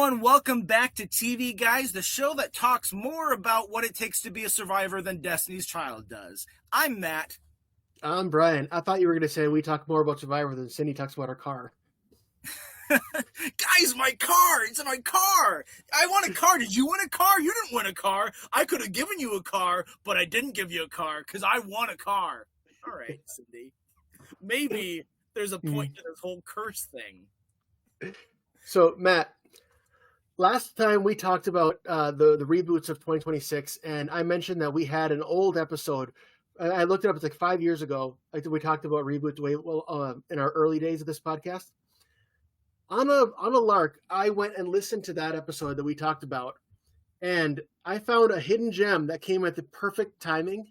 everyone. Welcome back to TV Guys, the show that talks more about what it takes to be a survivor than Destiny's Child does. I'm Matt. I'm Brian. I thought you were going to say we talk more about Survivor than Cindy talks about her car. Guys, my car! It's my car! I want a car. Did you win a car? You didn't win a car. I could have given you a car, but I didn't give you a car because I want a car. All right, Cindy. Maybe there's a point to this whole curse thing. So, Matt, last time we talked about the reboots of 2026, and I mentioned that we had an old episode. I looked it up. It's like 5 years ago. We talked about reboots in our early days of this podcast. On a lark, I went and listened to that episode that we talked about, and I found a hidden gem that came at the perfect timing.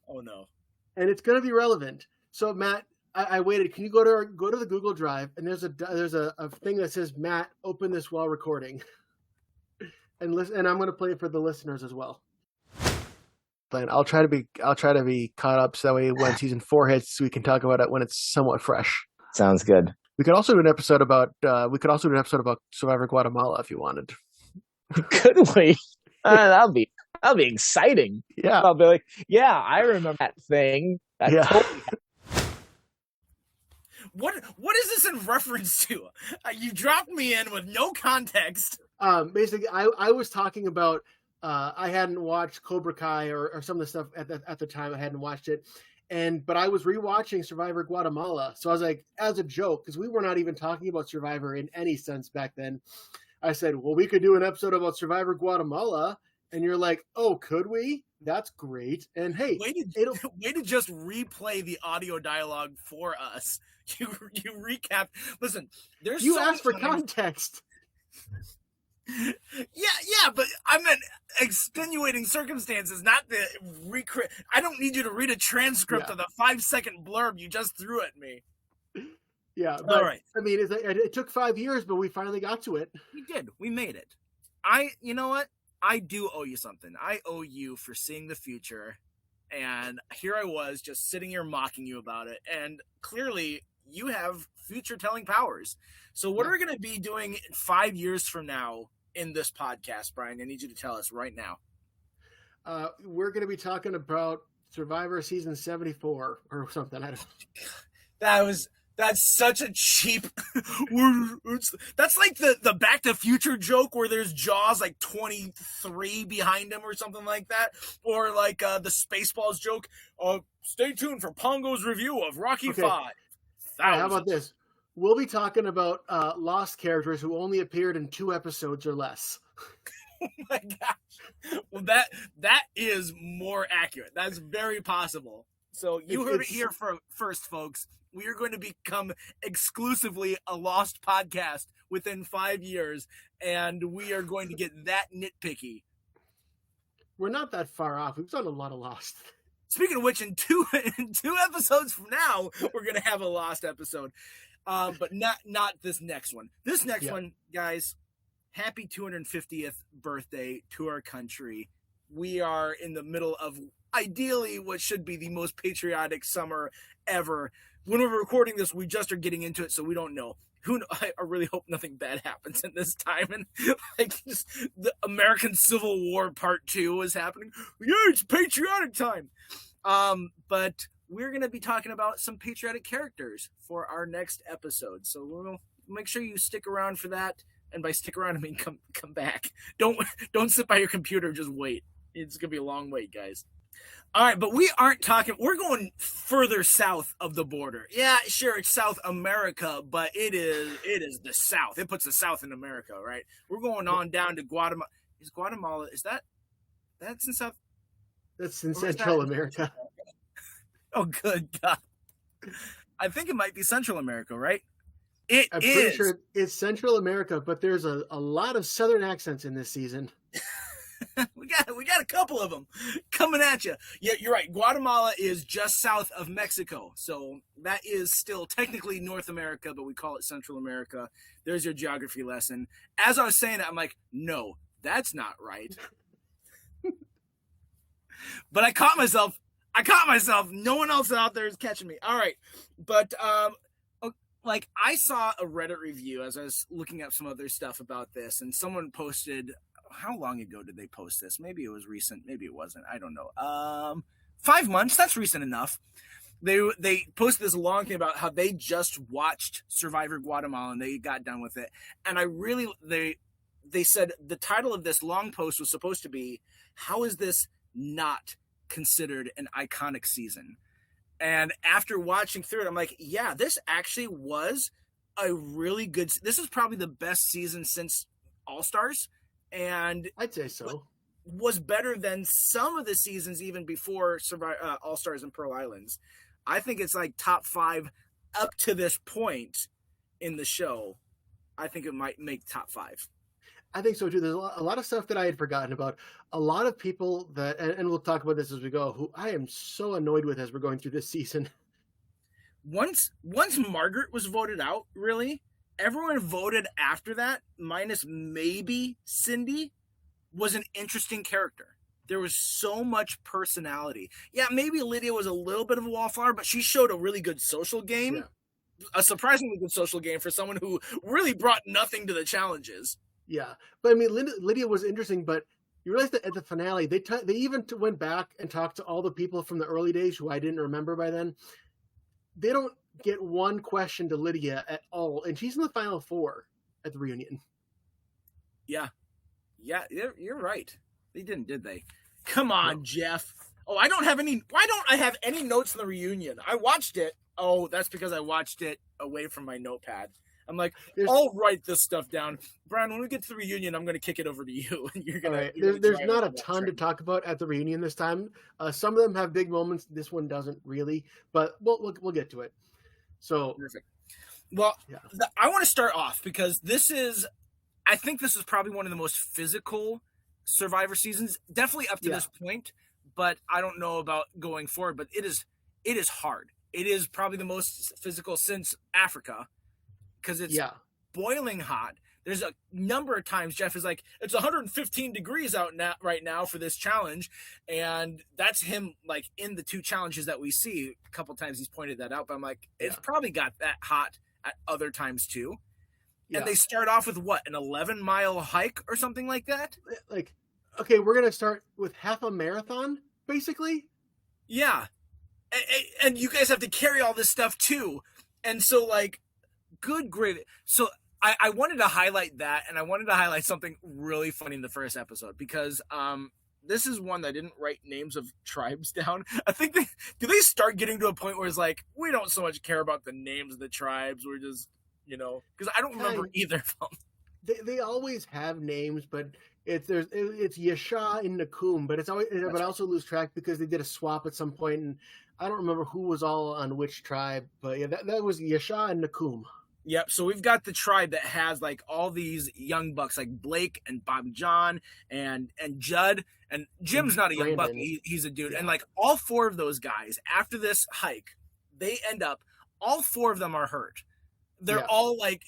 Oh no! And it's going to be relevant. So, Matt, I waited. Can you go to the Google Drive, and there's a thing that says, Matt, open this while recording, and listen. And I'm going to play it for the listeners as well. And I'll try to be caught up so that way when season 4 hits, we can talk about it when it's somewhat fresh. Sounds good. We could also do an episode about Survivor Guatemala if you wanted. Could we? That'll be exciting. Yeah, I'll be like, yeah, I remember that thing. What is this in reference to? You dropped me in with no context. Basically, I was talking about I hadn't watched Cobra Kai or some of the stuff at the time. I hadn't watched it, but I was rewatching Survivor Guatemala. So I was like, as a joke, because we were not even talking about Survivor in any sense back then. I said, well, we could do an episode about Survivor Guatemala, and you're like, oh, could we? That's great. And hey, way to just replay the audio dialogue for us. You recap. Listen, you asked for context. Yeah, but I meant extenuating circumstances, not the I don't need you to read a transcript of the 5-second blurb you just threw at me. Yeah, but, all right. I mean, it took 5 years, but we finally got to it. We did. We made it. You know what? I do owe you something. I owe you for seeing the future, and here I was just sitting here mocking you about it, and clearly you have future-telling powers. So what are we going to be doing 5 years from now in this podcast, Brian? I need you to tell us right now. We're going to be talking about Survivor season 74 or something. I don't. That's such a cheap. That's like the Back to Future joke where there's Jaws like 23 behind him or something like that, or like the Spaceballs joke. Stay tuned for Pongo's review of Rocky V. How about this? We'll be talking about lost characters who only appeared in 2 episodes or less. Oh my gosh! Well, that is more accurate. That's very possible. So you heard it here first, folks. We are going to become exclusively a Lost podcast within 5 years, and we are going to get that nitpicky. We're not that far off. We've done a lot of Lost. Speaking of which, in two episodes from now, we're going to have a Lost episode. But not this next one. This next one, guys, happy 250th birthday to our country. We are in the middle of ideally what should be the most patriotic summer ever. When we're recording this, we just are getting into it, so we don't know. I really hope nothing bad happens in this time. And like just the American Civil War Part 2 is happening. Yeah, it's patriotic time. But we're going to be talking about some patriotic characters for our next episode. So we'll make sure you stick around for that. And by stick around, I mean come back. Don't sit by your computer. Just wait. It's going to be a long wait, guys. All right, but we aren't talking. We're going further south of the border. Yeah, sure, it's South America, but it is the South. It puts the South in America, right? We're going on down to Guatemala. Is Guatemala? That's in South? That's in Central America. Oh, good God! I think it might be Central America, right? I'm pretty sure it's Central America, but there's a lot of Southern accents in this season. we got a couple of them coming at you. Yeah, you're right. Guatemala is just south of Mexico, so that is still technically North America, but we call it Central America. There's your geography lesson. As I was saying that, I'm like, no, that's not right. But I caught myself. No one else out there is catching me. All right, but like I saw a Reddit review as I was looking up some other stuff about this, and someone posted. How long ago did they post this? Maybe it was recent. Maybe it wasn't. I don't know. 5 months. That's recent enough. They posted this long thing about how they just watched Survivor Guatemala and they got done with it. And I really they said the title of this long post was supposed to be, "How is this not considered an iconic season?" And after watching through it, I'm like, yeah, this actually was a really good. This is probably the best season since All Stars, and I'd say so. was better than some of the seasons even before All Stars and Pearl Islands. I think it's like top 5 up to this point in the show. I think it might make top 5. I think so too. There's a lot of stuff that I had forgotten about. A lot of people that, and we'll talk about this as we go, who I am so annoyed with as we're going through this season. Once Margaret was voted out, really, everyone voted after that, minus maybe Cindy, was an interesting character. There was so much personality. Yeah, maybe Lydia was a little bit of a wallflower, but she showed a really good social game. Yeah. A surprisingly good social game for someone who really brought nothing to the challenges. Yeah, but I mean, Lydia was interesting, but you realize that at the finale, they even went back and talked to all the people from the early days who I didn't remember by then. They don't get one question to Lydia at all, and she's in the final 4 at the reunion. Yeah, you're right. They didn't, did they? Come on, no. Jeff. Oh, I don't have any. Why don't I have any notes in the reunion? I watched it. Oh, that's because I watched it away from my notepad. I'm like, I'll write this stuff down. Brian, when we get to the reunion, I'm going to kick it over to you. And you're going right. There's not a ton to talk about at the reunion this time. Some of them have big moments. This one doesn't really, but we'll get to it. So perfect. Well, yeah. I want to start off because I think this is probably one of the most physical Survivor seasons, definitely up to this point, but I don't know about going forward, but it is hard. It is probably the most physical since Africa. Because it's boiling hot. There's a number of times Jeff is like, it's 115 degrees out right now for this challenge. And that's him like in the 2 challenges that we see. A couple times he's pointed that out. But I'm like, it's probably got that hot at other times too. Yeah. And they start off with what, an 11-mile hike or something like that? Like, okay, we're going to start with half a marathon, basically? Yeah. And you guys have to carry all this stuff too. And so like, good gravy. So I wanted to highlight that, and I wanted to highlight something really funny in the first episode because this is one that I didn't write names of tribes down. I think they start getting to a point where it's like we don't so much care about the names of the tribes. We're just because I don't remember either of them. They always have names, but it's Yasha and Nakum, but it's always but I also lose track because they did a swap at some point, and I don't remember who was all on which tribe, but yeah, that was Yasha and Nakum. Yep. So we've got the tribe that has like all these young bucks, like Blake and Bobby John and Judd, and Jim's not a young buck. He's a dude. Yeah. And like all 4 of those guys after this hike, they end up, all 4 of them are hurt. They're all like,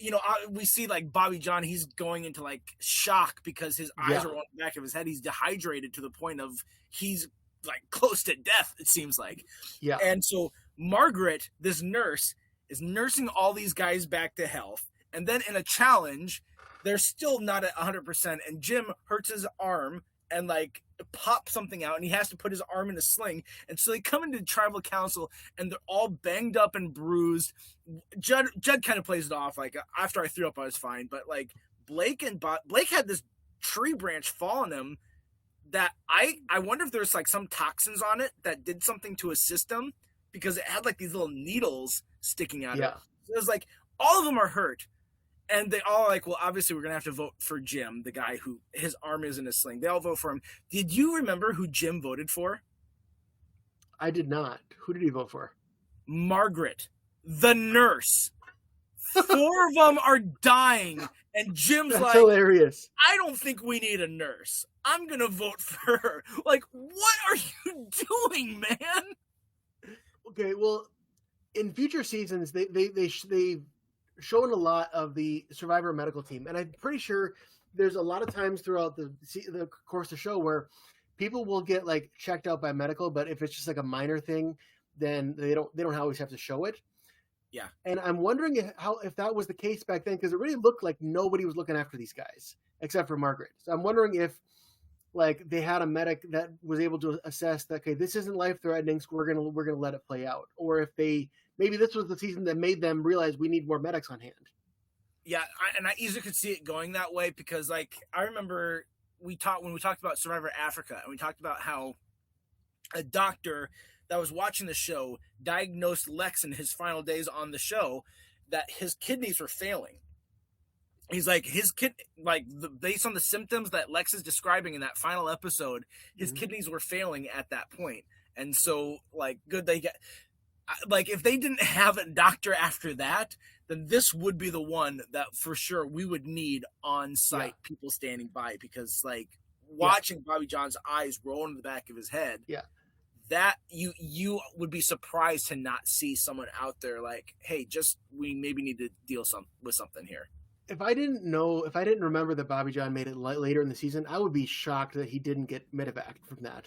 we see like Bobby John, he's going into like shock because his eyes are on the back of his head. He's dehydrated to the point of he's like close to death, it seems like. Yeah. And so Margaret, this nurse, is nursing all these guys back to health. And then in a challenge, they're still not at 100%. And Jim hurts his arm and like pops something out and he has to put his arm in a sling. And so they come into tribal council and they're all banged up and bruised. Judd kind of plays it off. Like after I threw up, I was fine. But like Blake had this tree branch fall on him that I wonder if there's like some toxins on it that did something to his system because it had like these little needles sticking out of it. So it was like all of them are hurt. And they all are like, well, obviously we're going to have to vote for Jim, the guy who his arm is in a sling. They all vote for him. Did you remember who Jim voted for? I did not. Who did he vote for? Margaret, the nurse. 4 of them are dying. And Jim's That's like, hilarious. I don't think we need a nurse. I'm going to vote for her. Like, what are you doing, man? Okay, well, in future seasons, they've shown a lot of the Survivor medical team, and I'm pretty sure there's a lot of times throughout the course of the show where people will get like checked out by medical, but if it's just like a minor thing, then they don't always have to show it. Yeah. And I'm wondering if that was the case back then, because it really looked like nobody was looking after these guys except for Margaret. So I'm wondering if like they had a medic that was able to assess that, okay, this isn't life threatening, so we're gonna let it play out. Or if maybe this was the season that made them realize we need more medics on hand. Yeah, I easily could see it going that way, because like I remember when we talked about Survivor Africa, and we talked about how a doctor that was watching the show diagnosed Lex in his final days on the show that his kidneys were failing. He's like, based on the symptoms that Lex is describing in that final episode, his kidneys were failing at that point. And so, like, good they get, like, if they didn't have a doctor after that, then this would be the one that for sure we would need on site people standing by, because like watching Bobby John's eyes roll in the back of his head, that you would be surprised to not see someone out there like, hey, we maybe need to deal with something here. If I didn't remember that Bobby John made it later in the season, I would be shocked that he didn't get medevac from that.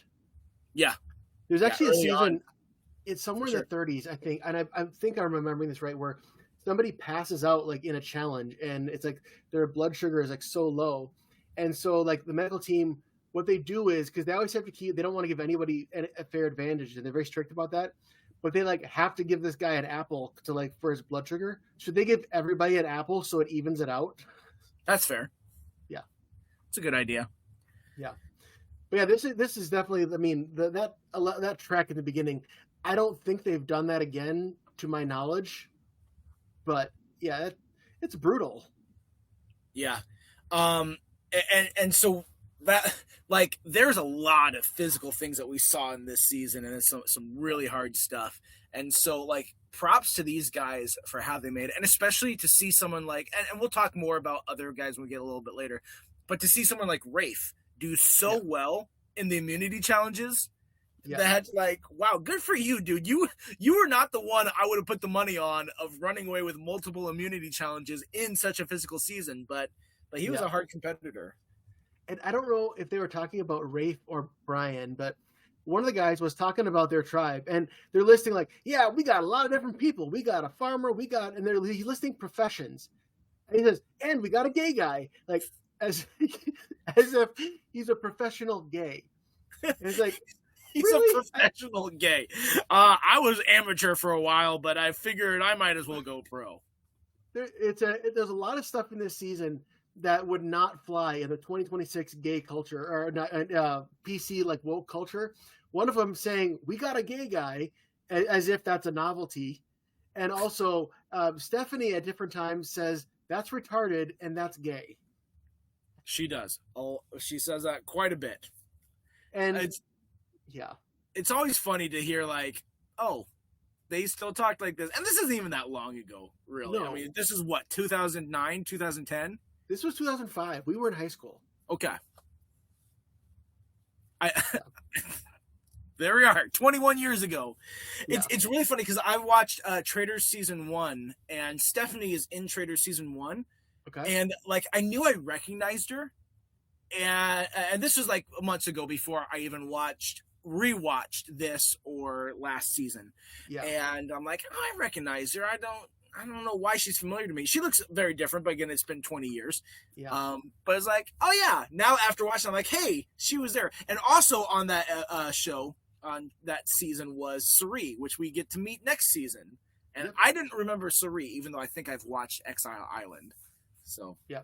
Yeah. There's actually a season, on. It's somewhere in the 30s, I think, and I think I'm remembering this right, where somebody passes out like in a challenge, and it's like their blood sugar is like so low. And so like the medical team, what they do is, because they always have to they don't want to give anybody a fair advantage, and they're very strict about that. But they like have to give this guy an apple to like for his blood sugar. Should they give everybody an apple so it evens it out? That's fair. Yeah, it's a good idea. Yeah, but yeah, this is definitely. I mean, that track at the beginning, I don't think they've done that again to my knowledge. But yeah, it's brutal. Yeah, and so that, like, there's a lot of physical things that we saw in this season, and it's some really hard stuff. And so, like, props to these guys for how they made it, and especially to see someone like, and we'll talk more about other guys when we get a little bit later, but to see someone like Rafe do so well in the immunity challenges. Yeah. That, like, wow, good for you, dude. You were not the one I would have put the money on of running away with multiple immunity challenges in such a physical season, but he was a hard competitor. And I don't know if they were talking about Rafe or Brian, but one of the guys was talking about their tribe, and they're listing like, yeah, we got a lot of different people. We got a farmer, and he's listing professions. And he says, and we got a gay guy, like as if he's a professional gay. And it's like, he's really? A professional gay. I was amateur for a while, but I figured I might as well go pro. There's a lot of stuff in this season that would not fly in the 2026 gay culture or PC like woke culture. One of them saying we got a gay guy, as if that's a novelty, and also Stephanie at different times says that's retarded and that's gay. She does. She says that quite a bit, and it's always funny to hear like, oh, they still talk like this, and this isn't even that long ago, really. No. I mean, this is what, 2009, 2010. This was 2005. We were in high school. Okay. There we are, 21 years ago. It's really funny because I watched Traitors season 1, and Stephanie is in Traitors season 1. Okay. And like I knew I recognized her, and this was like months ago before I even rewatched this or last season. Yeah. And I'm like, oh, I recognize her. I don't know why she's familiar to me. She looks very different, but again, it's been 20 years. Yeah. But it's like, oh yeah. Now after watching, I'm like, hey, she was there. And also on that show, on that season was Suri, which we get to meet next season. And I didn't remember Suri, even though I think I've watched Exile Island. So yeah.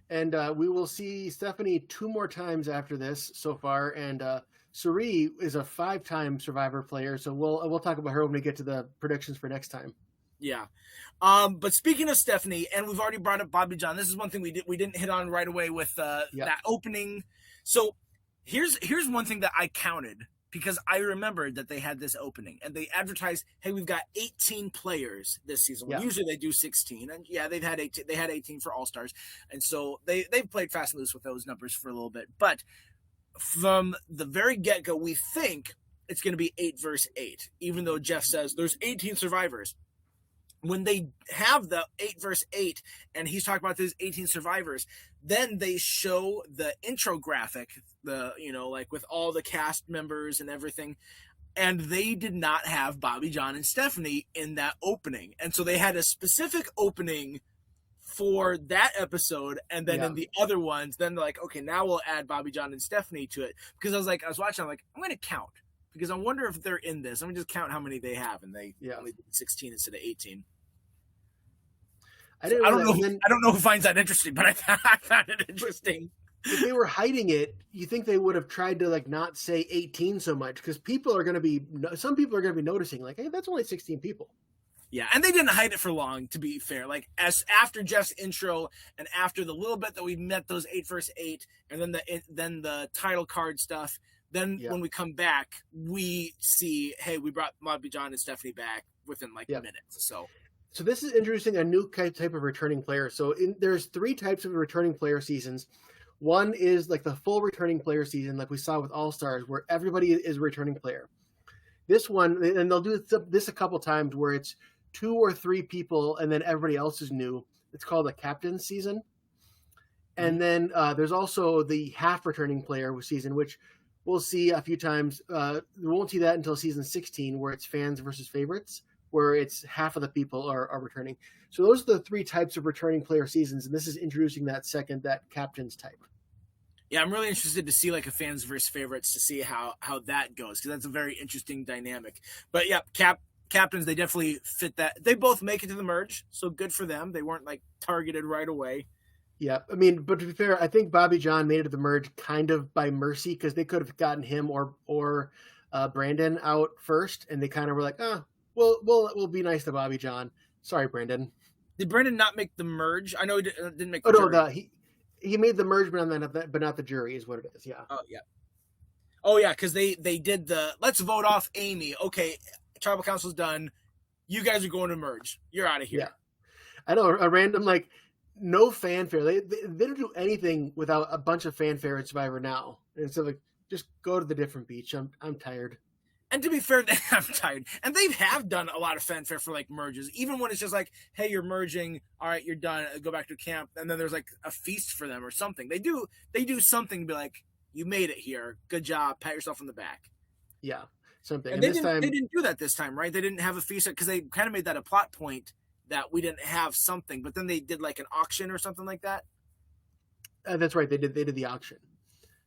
And we will see Stephanie 2 more times after this so far. And Suri is a 5-time Survivor player. So we'll talk about her when we get to the predictions for next time. Yeah. But speaking of Stephanie, and we've already brought up Bobby John, this is one thing we didn't hit on right away with that opening. So here's one thing that I counted, because I remembered that they had this opening and they advertised, hey, we've got 18 players this season. Yeah. Usually they do 16, and they had 18 for All-Stars. And so they've played fast and loose with those numbers for a little bit. But from the very get-go, we think it's going to be 8 versus 8, even though Jeff says there's 18 survivors. When they have the 8 versus 8 and he's talking about these 18 survivors, then they show the intro graphic, like with all the cast members and everything. and they did not have Bobby, John, and Stephanie in that opening. And so they had a specific opening for that episode, and then in the other ones, then they're like, okay, now we'll add Bobby, John, and Stephanie to it. Because I was watching, I'm like, I'm going to count, because I wonder if they're in this. I'm going to just count how many they have, and they only did 16 instead of 18. I don't know who finds that interesting, but I found it interesting. If they were hiding it, you think they would have tried to like not say 18 so much, because some people are going to be noticing like, hey, that's only 16 people. Yeah, and they didn't hide it for long, to be fair. Like, as after Jeff's intro and after the little bit that we met those 8 vs. 8, and then the title card stuff, then when we come back, we see, hey, we brought Bobby, John, and Stephanie back within minutes. So this is introducing a new type of returning player. So there's 3 types of returning player seasons. One is like the full returning player season, like we saw with All Stars, where everybody is a returning player. This one, and they'll do this a couple times, where it's 2 or 3 people and then everybody else is new. It's called a captain's season. And then there's also the half returning player season, which we'll see a few times. We won't see that until season 16, where it's fans versus favorites, where it's half of the people are returning. So those are the 3 types of returning player seasons, and this is introducing that captain's type. Yeah, I'm really interested to see like a fans versus favorites to see how that goes, because that's a very interesting dynamic. But yeah, captains, they definitely fit that. They both make it to the merge, so good for them. They weren't like targeted right away. Yeah, I mean, but to be fair, I think Bobby John made it to the merge kind of by mercy, because they could have gotten him or Brandon out first, and they kind of were like, we'll be nice to Bobby John. Sorry, Brandon. Did Brandon not make the merge? I know he didn't make. He made the merge, but not the jury, is what it is. Yeah. Oh yeah, because they did the let's vote off Amy. Okay, tribal council's done. You guys are going to merge. You're out of here. Yeah. I know, a random like no fanfare. They don't do anything without a bunch of fanfare in Survivor now. And so like, just go to the different beach. I'm tired. And to be fair, I'm tired. And they have done a lot of fanfare for like merges, even when it's just like, hey, you're merging. All right, you're done. Go back to camp. And then there's like a feast for them or something. They do something to be like, you made it here. Good job. Pat yourself on the back. Yeah, something. And they didn't do that this time, right? They didn't have a feast because they kind of made that a plot point that we didn't have something. But then they did like an auction or something like that. That's right. They did the auction.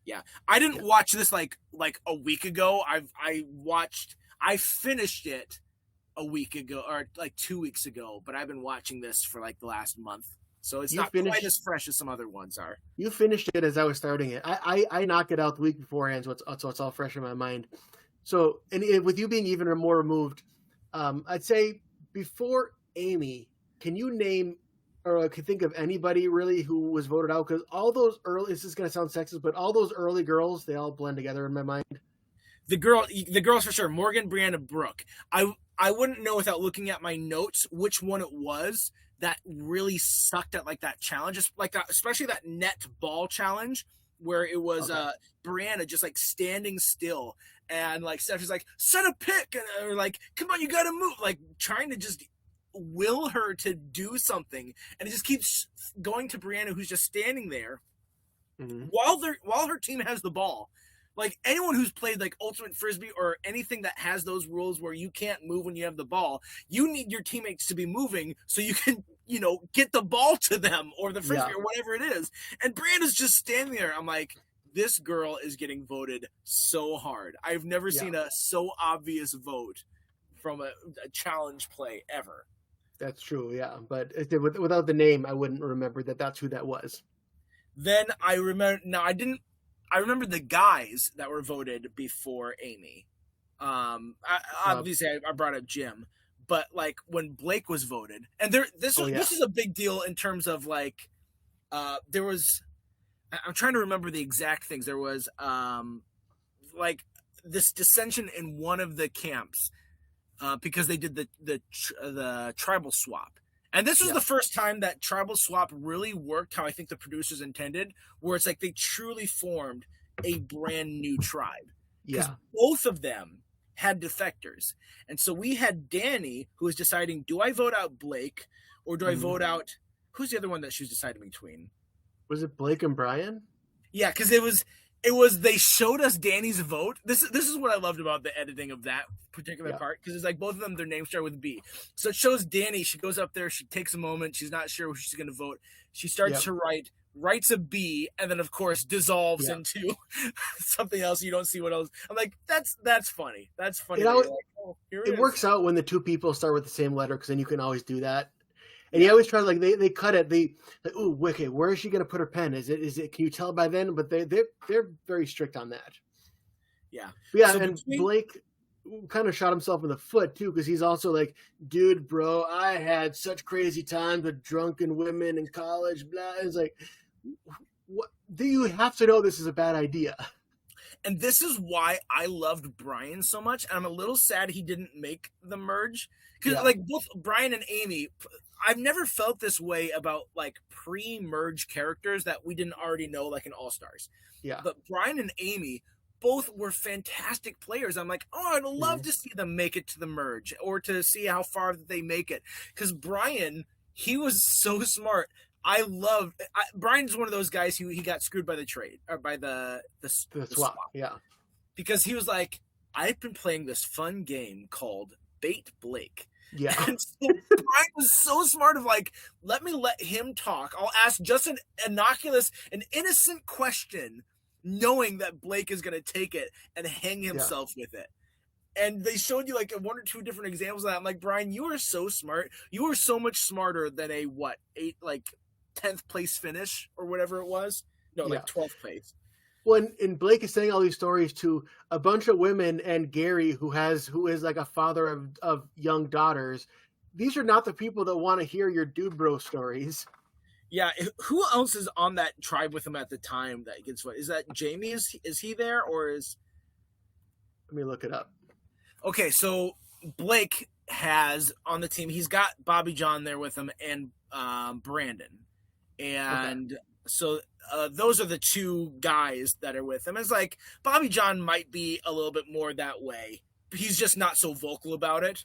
Yeah, I didn't watch this like a week ago. I finished it a week ago or like 2 weeks ago, but I've been watching this for like the last month, so it's not quite as fresh as some other ones are. You finished it as I was starting it. I knocked it out the week beforehand, so it's all fresh in my mind. So, and with you being even more removed, I'd say before Amy, can you name or could think of anybody really who was voted out? Because all those early, this is going to sound sexist, but all those early girls, they all blend together in my mind. The girls for sure. Morgan, Brianna, Brooke. I wouldn't know without looking at my notes which one it was that really sucked at like that challenge, just like that, especially that net ball challenge where it was Brianna just like standing still and like Stephanie's like set a pick or like come on, you got to move, like trying to just will her to do something, and it just keeps going to Brianna, who's just standing there while her team has the ball. Like anyone who's played like ultimate frisbee or anything that has those rules where you can't move when you have the ball, you need your teammates to be moving so you can, get the ball to them or the frisbee or whatever it is. And Brianna's just standing there. I'm like, this girl is getting voted so hard. I've never seen a so obvious vote from a challenge play ever. That's true, yeah. But without the name, I wouldn't remember that's who that was. Then I remember. Now I didn't. I remember the guys that were voted before Amy. Obviously, I brought up Jim, but like when Blake was voted, and this is a big deal in terms of like, there was. I'm trying to remember the exact things. There was like this dissension in one of the camps. Because they did the tribal swap. And this was the first time that tribal swap really worked how I think the producers intended, where it's like they truly formed a brand new tribe. Because both of them had defectors. And so we had Danny, who was deciding, do I vote out Blake or do I vote out, who's the other one that she was deciding between? Was it Blake and Brian? Yeah, because it was they showed us Danny's vote. This is what I loved about the editing of that particular part, because it's like both of them, their names start with B. So it shows Danny, she goes up there, she takes a moment, she's not sure who she's gonna vote. She starts to writes a B, and then of course dissolves into something else. You don't see what else. I'm like, that's funny. That's funny. It works out when the two people start with the same letter, because then you can always do that. And he always tries, like, they cut it. They like, ooh, okay, where is she going to put her pen? Is it? Can you tell by then? But they're very strict on that. Yeah, but yeah. So and Blake kind of shot himself in the foot too, because he's also like, dude, bro, I had such crazy times with drunken women in college. Blah. It's like, what? Do you have to know this is a bad idea? And this is why I loved Brian so much. I'm a little sad he didn't make the merge, because like both Brian and Amy, I've never felt this way about like pre-merge characters that we didn't already know, like in All Stars. Yeah. But Brian and Amy both were fantastic players. I'm like, oh, I'd love to see them make it to the merge, or to see how far they make it. Because Brian, he was so smart. Brian's one of those guys who he got screwed by the trade, or by the swap. Yeah. Because he was like, I've been playing this fun game called Bait Blake. Yeah. And so Brian was so smart of like, let him talk. I'll ask just an innocent question, knowing that Blake is going to take it and hang himself with it. And they showed you like one or two different examples of that. I'm like, Brian, you are so smart. You are so much smarter than a 10th place finish or whatever it was. No, like 12th place. Well, and Blake is saying all these stories to a bunch of women, and Gary, who is like a father of young daughters. These are not the people that want to hear your dude bro stories. Yeah, who else is on that tribe with him at the time that gets what? Is that Jamie? Is he there, or is? Let me look it up. Okay, so Blake has on the team. He's got Bobby John there with him, and Brandon, and so those are the two guys that are with him. It's like Bobby John might be a little bit more that way. He's just not so vocal about it.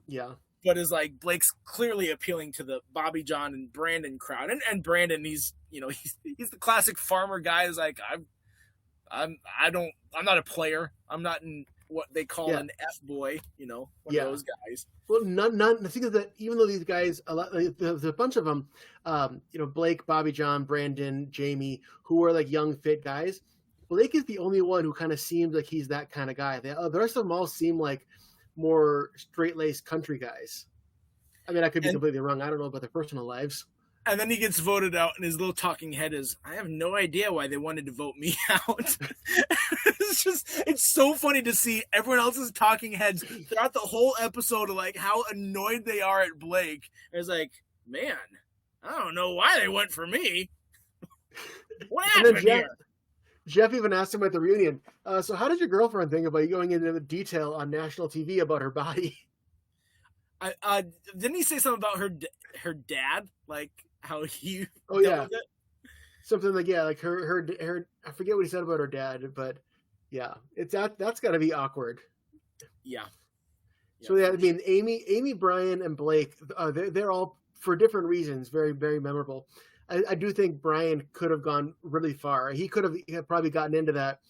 Yeah. But is like Blake's clearly appealing to the Bobby John and Brandon crowd. And Brandon, he's the classic farmer guy. Is like, I'm not a player. I'm not in what they call an F boy, one of those guys. Well, none. The thing is that even though these guys, there's a bunch of them, Blake, Bobby John, Brandon, Jamie, who are like young, fit guys. Blake is the only one who kind of seems like he's that kind of guy. The rest of them all seem like more straight-laced country guys. I mean, I could be completely wrong. I don't know about their personal lives. And then he gets voted out, and his little talking head is, I have no idea why they wanted to vote me out. It's so funny to see everyone else's talking heads throughout the whole episode of like how annoyed they are at Blake. It's like, man, I don't know why they went for me. What happened here? Jeff even asked him at the reunion, so how did your girlfriend think about you going into the detail on national TV about her body? Didn't he say something about her dad? Like how he with it? Something like like her I forget what he said about her dad, but it's that's got to be awkward. Yeah. So I mean, Amy, Brian, and Blake, they're all for different reasons very, very memorable. I do think Brian could have gone really far. He could have probably gotten into that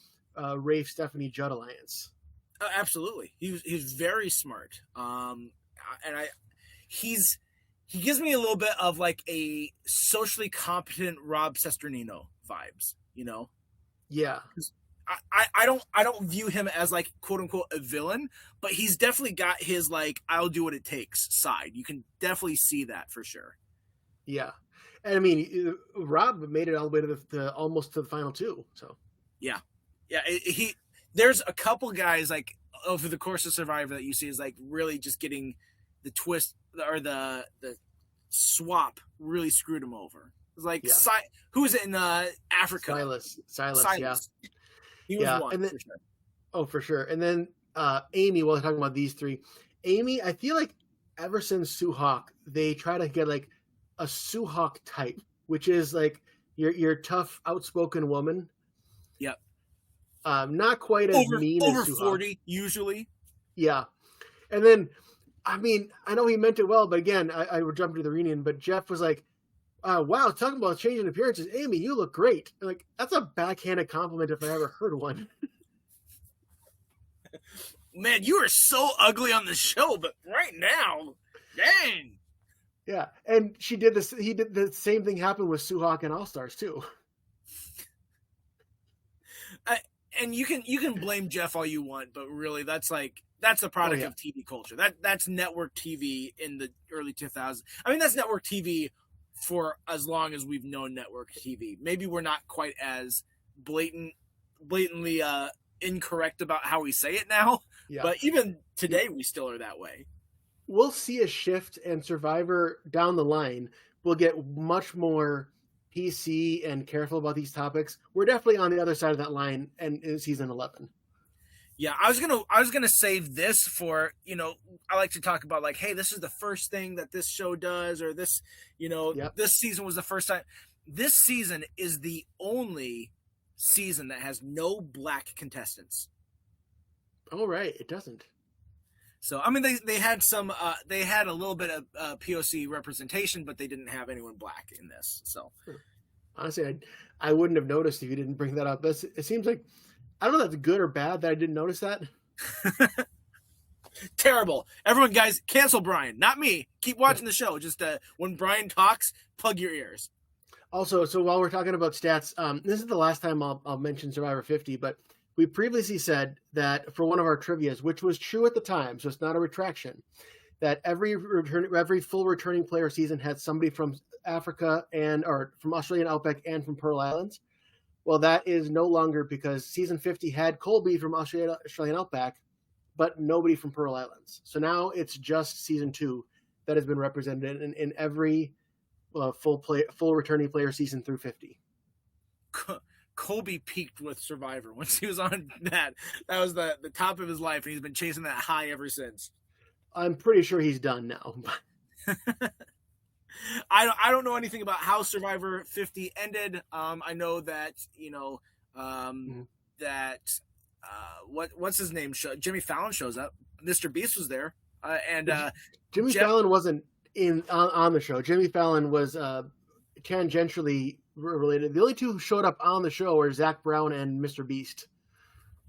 Rafe, Stephanie, Judd alliance. Absolutely, he's very smart. He gives me a little bit of like a socially competent Rob Sesternino vibes. Yeah. I don't view him as like quote unquote a villain, but he's definitely got his like I'll do what it takes side. You can definitely see that for sure. Yeah. And I mean, Rob made it all the way to almost to the final two. So, yeah. There's a couple guys like over the course of Survivor that you see is like really just getting the twist or the swap really screwed him over. It's like who was it in Africa? Silas. Yeah, he was one for sure. Oh, for sure. And then Amy. While we're talking about these three, Amy, I feel like ever since Sue Hawk, they try to get like a Sue Hawk type, which is like your tough, outspoken woman. Yep. Not quite as mean over as Sue 40 Hawk. usually. Yeah, and then I mean I know he meant it well, but again I would jump to the reunion. But Jeff was like, wow, talking about changing appearances, Amy, you look great. Like, that's a backhanded compliment if I ever heard one. Man, you are so ugly on the show, but right now, dang. Yeah, and she did this. He did the same thing happen with Suhawk and All Stars too. And you can blame Jeff all you want, but really that's a product of TV culture. That's network TV in the early 2000s. I mean, that's network TV for as long as we've known network TV. Maybe we're not quite as blatantly incorrect about how we say it now, but even today we still are that way. We'll see a shift, and Survivor down the line will get much more PC and careful about these topics. We're definitely on the other side of that line, and in season 11. Yeah, I was gonna save this for, I like to talk about like, hey, this is the first thing that this show does, or this, this season was the first time. This season is the only season that has no black contestants. Oh, right, it doesn't. So I mean, they had some, they had a little bit of POC representation, but they didn't have anyone black in this. So honestly, I wouldn't have noticed if you didn't bring that up. It seems like, I don't know if that's good or bad that I didn't notice that. Terrible. Everyone, guys, cancel Brian, not me. Keep watching the show. Just when Brian talks, plug your ears. Also, so while we're talking about stats, this is the last time I'll mention Survivor 50, but we previously said that for one of our trivias, which was true at the time, so it's not a retraction, that every full returning player season had somebody from Africa or from Australian Outback and from Pearl Islands. Well, that is no longer, because season 50 had Colby from Australian Outback, but nobody from Pearl Islands. So now it's just season 2 that has been represented in every full returning player season through 50. Colby peaked with Survivor once he was on that. That was the top of his life, and he's been chasing that high ever since. I'm pretty sure he's done now. I don't know anything about how Survivor 50 ended. I know that what's his name? Jimmy Fallon shows up. Mr. Beast was there, and Jimmy Fallon wasn't on the show. Jimmy Fallon was tangentially related. The only two who showed up on the show were Zach Brown and Mr. Beast.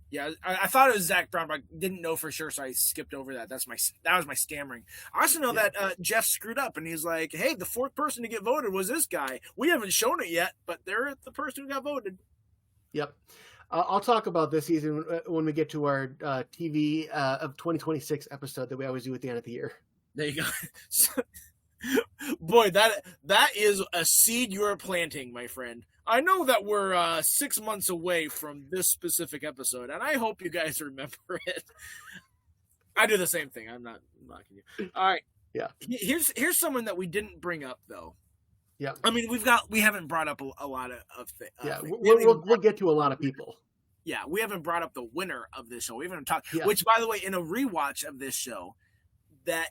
Yeah, I thought it was Zach Brown, but I didn't know for sure, so I skipped over that. That was my stammering. I also know that Jeff screwed up, and he's like, "Hey, the fourth person to get voted was this guy. We haven't shown it yet, but they're the person who got voted." Yep. I'll talk about this season when we get to our TV of 2026 episode that we always do at the end of the year. There you go. Boy, that is a seed you are planting, my friend. I know that we're 6 months away from this specific episode, and I hope you guys remember it. I do the same thing. I'm not mocking you. All right. Yeah. Here's someone that we didn't bring up though. Yeah. I mean, we haven't brought up a lot of things. Yeah, we'll get to a lot of people. Yeah, we haven't brought up the winner of this show. We haven't talked. Yeah. Which, by the way, in a rewatch of this show, that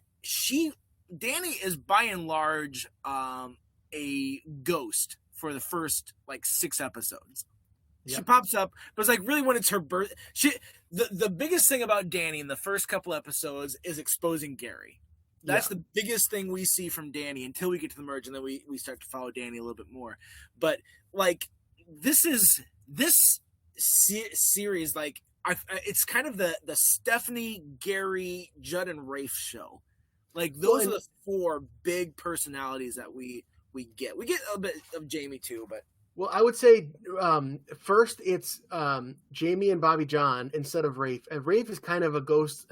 Danny is by and large a ghost for the first 6 episodes. Yep. She pops up, but it's really when it's her birth. The biggest thing about Danny in the first couple episodes is exposing Gary. That's the biggest thing we see from Danny until we get to the merge, and then we start to follow Danny a little bit more. But this series, it's kind of the Stephanie, Gary, Judd, and Rafe show. Those are the 4 big personalities that we get. We get a bit of Jamie too, but I would say first it's Jamie and Bobby John instead of Rafe. And Rafe is kind of a ghost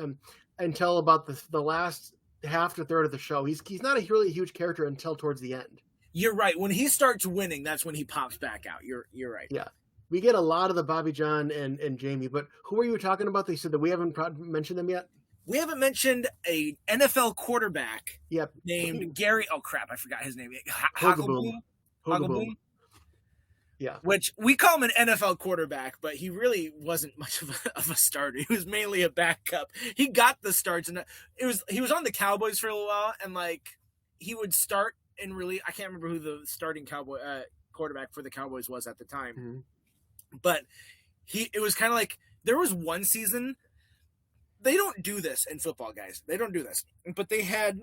until about the last half to third of the show. He's not a really huge character until towards the end. You're right. When he starts winning, that's when he pops back out. You're right. Yeah. We get a lot of the Bobby John and Jamie, but who are you talking about? They said that we haven't mentioned them yet. We haven't mentioned a NFL quarterback yep. named Gary. Oh crap, I forgot his name. Hogaboom. Yeah. Which we call him an NFL quarterback, but he really wasn't much of a starter. He was mainly a backup. He got the starts, and he was on the Cowboys for a little while, and he would start and really, I can't remember who the starting quarterback for the Cowboys was at the time. Mm-hmm. But it was kind of there was one season. They don't do this in football, guys. They don't do this. But they had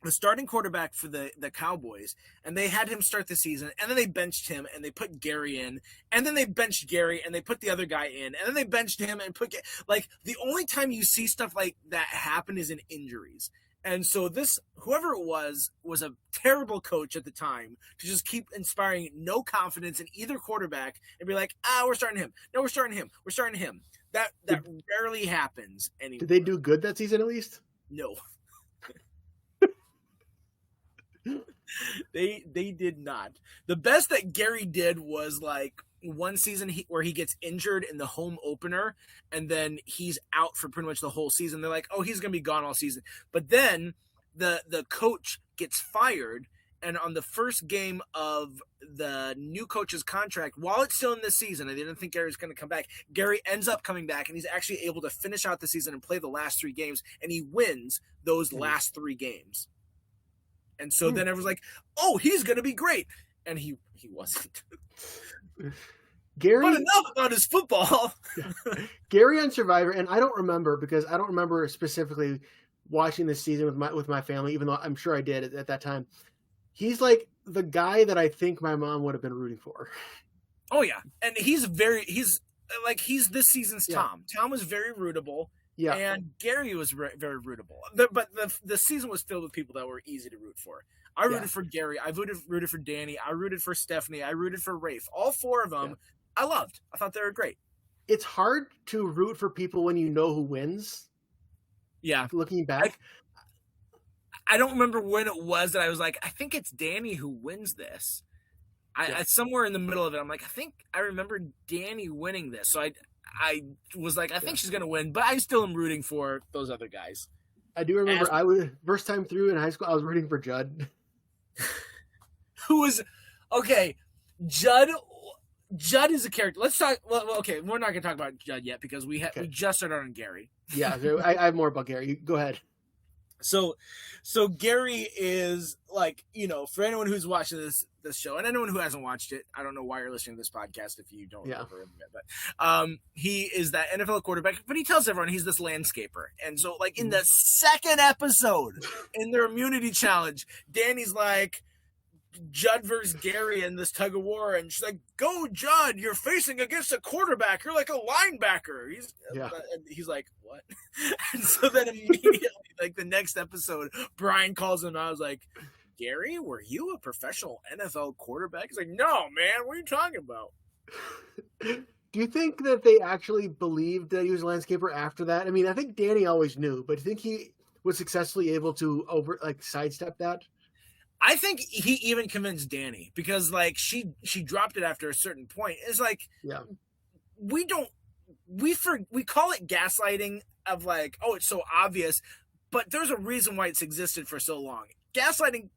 the starting quarterback for the Cowboys, and they had him start the season, and then they benched him, and they put Gary in, and then they benched Gary, and they put the other guy in, and then they benched him and put like the only time you see stuff like that happen is in injuries. And so this, whoever it was a terrible coach at the time to just keep inspiring no confidence in either quarterback and be like, we're starting him. No, we're starting him. We're starting him. That rarely happens anymore. Did they do good that season at least? No. They did not. The best that Gary did was like one season where he gets injured in the home opener, and then he's out for pretty much the whole season. They're like, oh, he's going to be gone all season. But then the coach gets fired, and on the first game of the new coach's contract, while it's still in this season, and they didn't think Gary was going to come back, Gary ends up coming back, and he's actually able to finish out the season and play the last 3 games, and he wins those last 3 games. And so then everyone's like, oh, he's going to be great. And he wasn't. Gary, but enough about his football. Gary on Survivor, and I don't remember because I don't remember specifically watching this season with my family, even though I'm sure I did at that time. He's like the guy that I think my mom would have been rooting for. Oh, yeah. And he's this season's Tom. Tom was very rootable. Yeah, and Gary was very rootable. But the season was filled with people that were easy to root for. I rooted for Gary. I rooted for Danny. I rooted for Stephanie. I rooted for Rafe. All 4 of them, I loved. I thought they were great. It's hard to root for people when you know who wins. Yeah. Looking back. I don't remember when it was that I was like, I think it's Danny who wins this. I somewhere in the middle of it, I'm like, I think I remember Danny winning this. So I was like, I think she's going to win, but I still am rooting for those other guys. I do remember first time through in high school, I was rooting for Judd. Who was, okay, Judd is a character. Let's talk, well, okay, we're not going to talk about Judd yet because we just started on Gary. Yeah, I have more about Gary. Go ahead. So Gary is like, for anyone who's watching this show and anyone who hasn't watched it, I don't know why you're listening to this podcast if you don't remember him yet, but he is that NFL quarterback, but he tells everyone he's this landscaper. And so like in the second episode in their immunity challenge, Danny's like, Judd versus Gary in this tug of war, and she's like, "Go, Judd! You're facing against a quarterback. You're like a linebacker." He's like, "What?" And so then immediately, like the next episode, Brian calls him. I was like, "Gary, were you a professional NFL quarterback?" He's like, "No, man. What are you talking about?" Do you think that they actually believed that he was a landscaper after that? I mean, I think Danny always knew, but do you think he was successfully able to sidestep that? I think he even convinced Danny because like she dropped it after a certain point. It's like, we call it gaslighting of like, oh, it's so obvious, but there's a reason why it's existed for so long. Gaslighting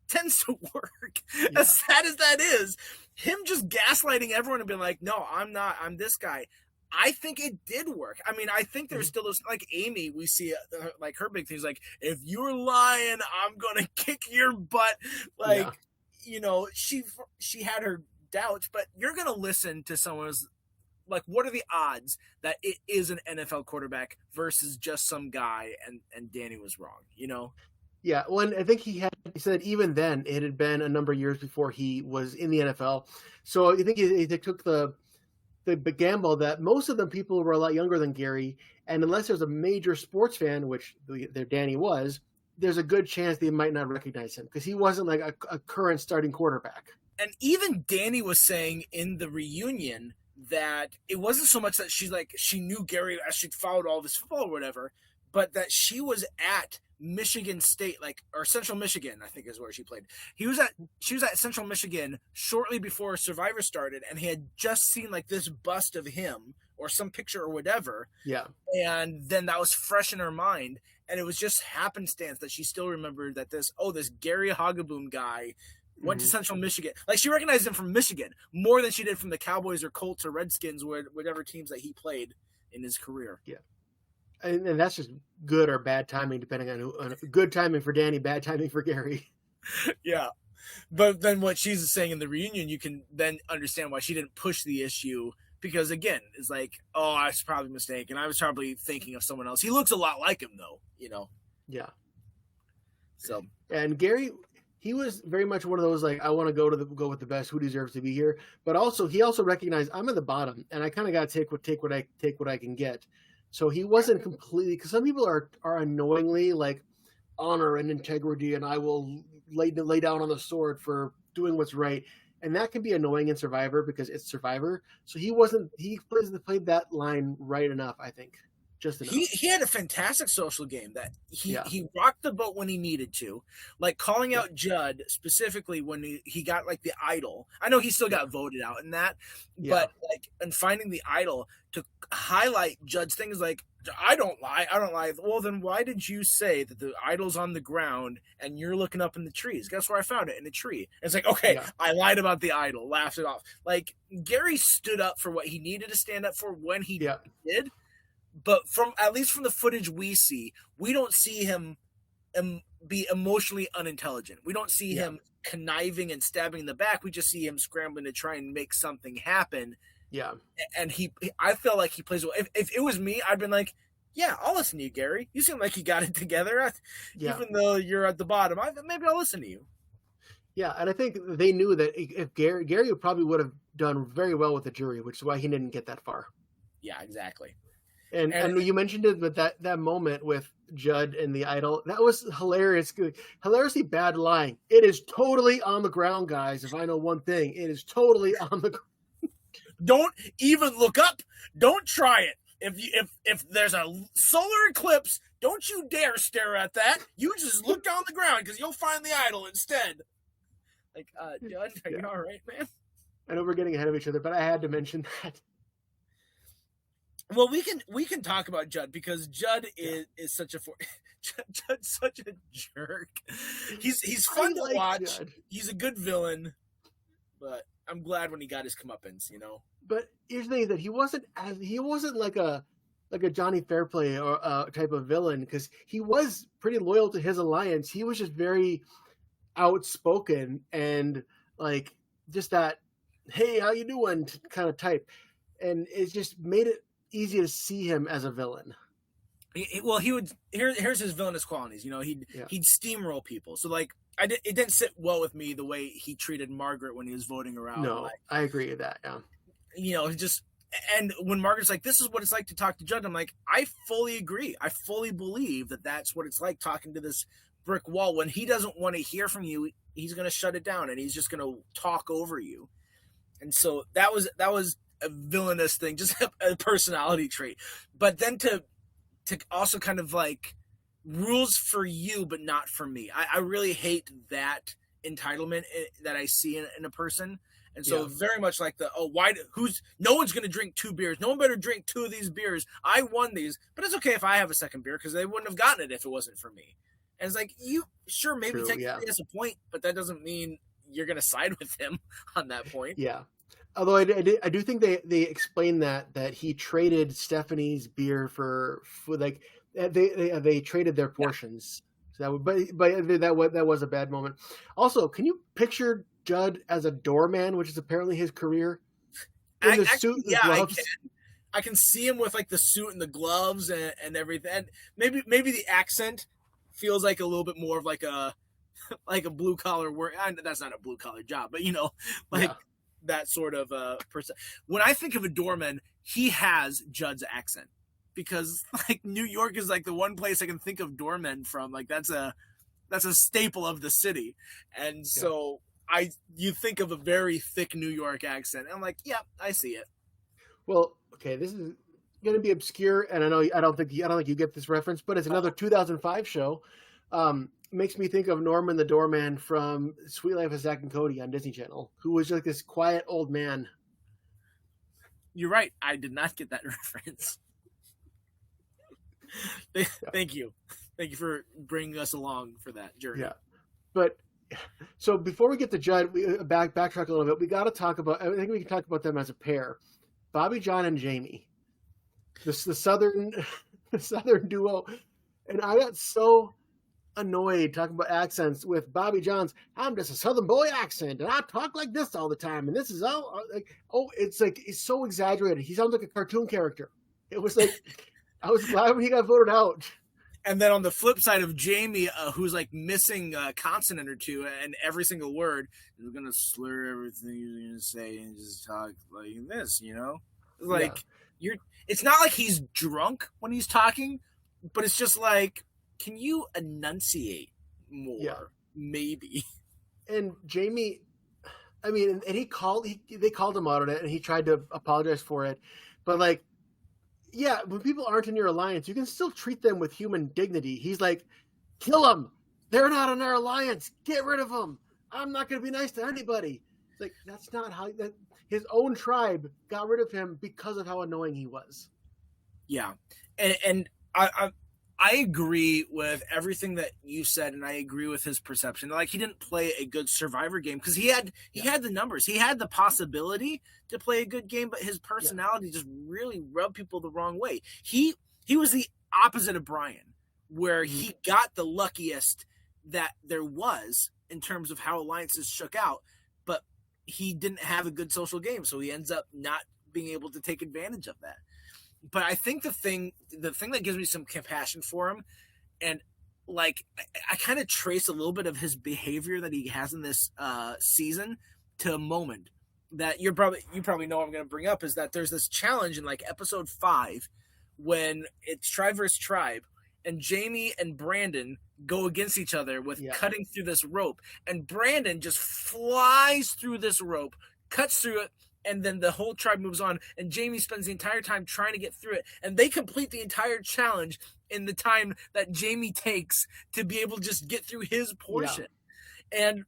tends to work. As sad as that is, him just gaslighting everyone and being like, no, I'm not, I'm this guy. I think it did work. I mean, I think there's still those, like Amy, we see like her big things like, if you're lying, I'm going to kick your butt. Like, she had her doubts, but you're going to listen to someone who's like, what are the odds that it is an NFL quarterback versus just some guy and Danny was wrong, Yeah, well, I think he said even then it had been a number of years before he was in the NFL. So I think he took the gamble that most of the people were a lot younger than Gary, and unless there's a major sports fan, which Danny was, there's a good chance they might not recognize him because he wasn't like a current starting quarterback. And even Danny was saying in the reunion that it wasn't so much that she knew Gary as she followed all of his football or whatever, but that she was at Michigan State, or Central Michigan, I think is where she played. She was at Central Michigan shortly before Survivor started, and he had just seen like this bust of him or some picture or whatever. Yeah. And then that was fresh in her mind, and it was just happenstance that she still remembered that this Gary Hagaboom guy went to Central Michigan. Like she recognized him from Michigan more than she did from the Cowboys or Colts or Redskins or whatever teams that he played in his career. Yeah. And that's just good or bad timing, depending on good timing for Danny, bad timing for Gary. Yeah. But then what she's saying in the reunion, you can then understand why she didn't push the issue because, again, it's like, oh, I was probably mistaken. I was probably thinking of someone else. He looks a lot like him, though, Yeah. So, and Gary, he was very much one of those like, I want to go with the best, who deserves to be here. But also, he also recognized I'm at the bottom, and I kind of got to take what I can get. So he wasn't completely, because some people are annoyingly like honor and integrity, and I will lay down on the sword for doing what's right, and that can be annoying in Survivor because it's Survivor. So he played that line right enough, I think. Just enough. He had a fantastic social game that he rocked the boat when he needed to, like calling out Judd specifically when he got like the idol. I know he still got voted out in that, but like, and finding the idol to highlight Judd's things like, I don't lie. Well, then why did you say that the idol's on the ground and you're looking up in the trees? Guess where I found it? In a tree. And it's like, okay, I lied about the idol, laughed it off. Like, Gary stood up for what he needed to stand up for when he did. But at least from the footage we see, we don't see him be emotionally unintelligent. We don't see him conniving and stabbing in the back. We just see him scrambling to try and make something happen. Yeah. And I feel like he plays well. If it was me, I'd been like, yeah, I'll listen to you, Gary. You seem like you got it together. Even though you're at the bottom, maybe I'll listen to you. Yeah, and I think they knew that if Gary probably would have done very well with the jury, which is why he didn't get that far. Yeah, exactly. And you mentioned it, but that moment with Judd and the idol, that was hilarious. Hilariously bad line. It is totally on the ground, guys. If I know one thing, it is totally on the ground. Don't even look up. Don't try it. If there's a solar eclipse, don't you dare stare at that. You just look down the ground because you'll find the idol instead. Like, Judd, are you all right, man? I know we're getting ahead of each other, but I had to mention that. Well, we can talk about Judd because Judd is such a Judd's such a jerk. He's fun to watch. Judd. He's a good villain, but I'm glad when he got his comeuppance, you know. But here's the thing: that he wasn't like a Johnny Fairplay or type of villain, because he was pretty loyal to his alliance. He was just very outspoken and like just that, hey, how you doing kind of type, and it just made it easy to see him as a villain. Well, he would. Here's his villainous qualities. You know, he'd steamroll people. So like, it didn't sit well with me the way he treated Margaret when he was voting her out. No, like, I agree with that. Yeah. You know, and when Margaret's like, this is what it's like to talk to Judd, I'm like, I fully agree. I fully believe that that's what it's like talking to this brick wall. When he doesn't want to hear from you, he's going to shut it down and he's just going to talk over you. And so that was a villainous thing, just a personality trait. But then to also kind of like rules for you, but not for me. I really hate that entitlement that I see in a person. And so very much like no one's going to drink 2 beers. No one better drink 2 of these beers. I won these, but it's okay if I have a second beer because they wouldn't have gotten it if it wasn't for me. And it's like, maybe technically has a point, but that doesn't mean you're going to side with him on that point. Yeah. Although I do think they explained that he traded Stephanie's beer for like they traded their portions. So that was a bad moment. Also, can you picture Judd as a doorman, which is apparently his career? In the suit and gloves? I can see him with like the suit and the gloves and everything. And maybe the accent feels like a little bit more of like a blue collar work. That's not a blue collar job, but that sort of person. When I think of a doorman, he has Judd's accent, because like New York is like the one place I can think of doormen from. Like that's a staple of the city, and so you think of a very thick New York accent. And I'm like, yeah, I see it. Well, okay, this is going to be obscure, and I don't think you get this reference, but it's another 2005 show. Makes me think of Norman the Doorman from Sweet Life of Zack and Cody on Disney Channel, who was like this quiet old man. You're right. I did not get that reference. Thank you. Thank you for bringing us along for that journey. Yeah. But so before we get to Judd, we backtrack a little bit. We got to talk about, I think we can talk about them as a pair. Bobby John and Jamie. The Southern duo. And I got so annoyed talking about accents with Bobby John's, I'm just a Southern boy accent and I talk like this all the time, and this is it's so exaggerated. He sounds like a cartoon character. It was like I was glad when he got voted out. And then on the flip side of Jamie, who's like missing a consonant or two and every single word, is going to slur everything you're going to say and just talk like this, Like it's not like he's drunk when he's talking, but it's just like, can you enunciate more? Yeah. Maybe. And Jamie, I mean, and they called him out on it, and he tried to apologize for it, but like, yeah, when people aren't in your alliance, you can still treat them with human dignity. He's like, kill them. They're not in our alliance. Get rid of them. I'm not going to be nice to anybody. It's like, that's not how his own tribe got rid of him because of how annoying he was. Yeah. And I agree with everything that you said, and I agree with his perception. Like, he didn't play a good Survivor game because he had the numbers. He had the possibility to play a good game, but his personality just really rubbed people the wrong way. He was the opposite of Brian, where he got the luckiest that there was in terms of how alliances shook out, but he didn't have a good social game, so he ends up not being able to take advantage of that. But I think the thing that gives me some compassion for him, and like I kind of trace a little bit of his behavior that he has in this season to a moment that you probably know I'm going to bring up, is that there's this challenge in like episode 5 when it's tribe versus tribe, and Jamie and Brandon go against each other with cutting through this rope, and Brandon just flies through this rope, cuts through it. And then the whole tribe moves on, and Jamie spends the entire time trying to get through it, and they complete the entire challenge in the time that Jamie takes to be able to just get through his portion. Yeah. And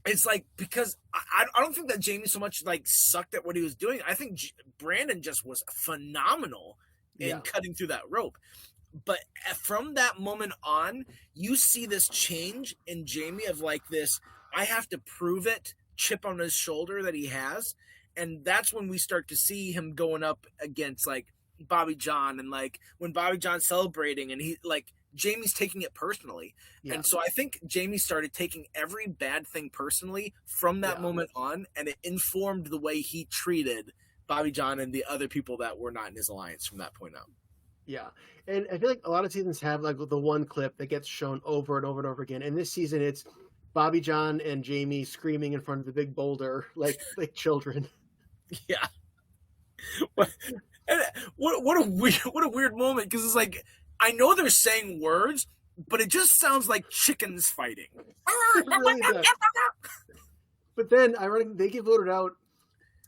it's like, because I don't think that Jamie so much like sucked at what he was doing. I think Brandon just was phenomenal in cutting through that rope. But from that moment on, you see this change in Jamie of like this, I have to prove it chip on his shoulder that he has. And that's when we start to see him going up against like Bobby John, and like when Bobby John's celebrating and he like Jamie's taking it personally. Yeah. And so I think Jamie started taking every bad thing personally from that moment on, and it informed the way he treated Bobby John and the other people that were not in his alliance from that point on. Yeah. And I feel like a lot of seasons have like the one clip that gets shown over and over and over again. And this season it's Bobby John and Jamie screaming in front of the big boulder like children. Yeah. What a weird moment, because it's like, I know they're saying words, but it just sounds like chickens fighting. It really does. But then ironically they get voted out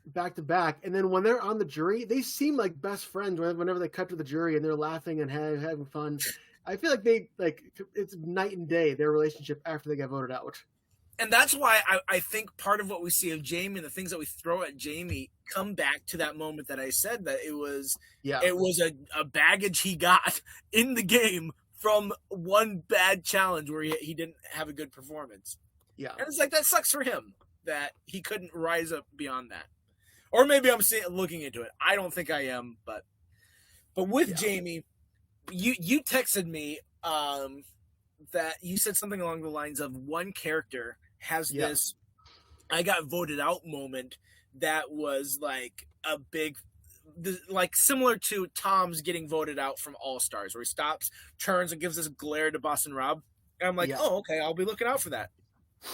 back to back, and then when they're on the jury, they seem like best friends whenever they cut to the jury and they're laughing and having fun. I feel like it's night and day, their relationship after they get voted out. And that's why I think part of what we see of Jamie and the things that we throw at Jamie come back to that moment that I said that it was a baggage he got in the game from one bad challenge where he didn't have a good performance. Yeah. And it's like, that sucks for him that he couldn't rise up beyond that. Or maybe I'm looking into it. I don't think I am, but with Jamie, you texted me that you said something along the lines of one character has this I got voted out moment that was like a big, like similar to Tom's getting voted out from All Stars, where he stops, turns, and gives this glare to Boston Rob. And I'm like, oh, okay, I'll be looking out for that.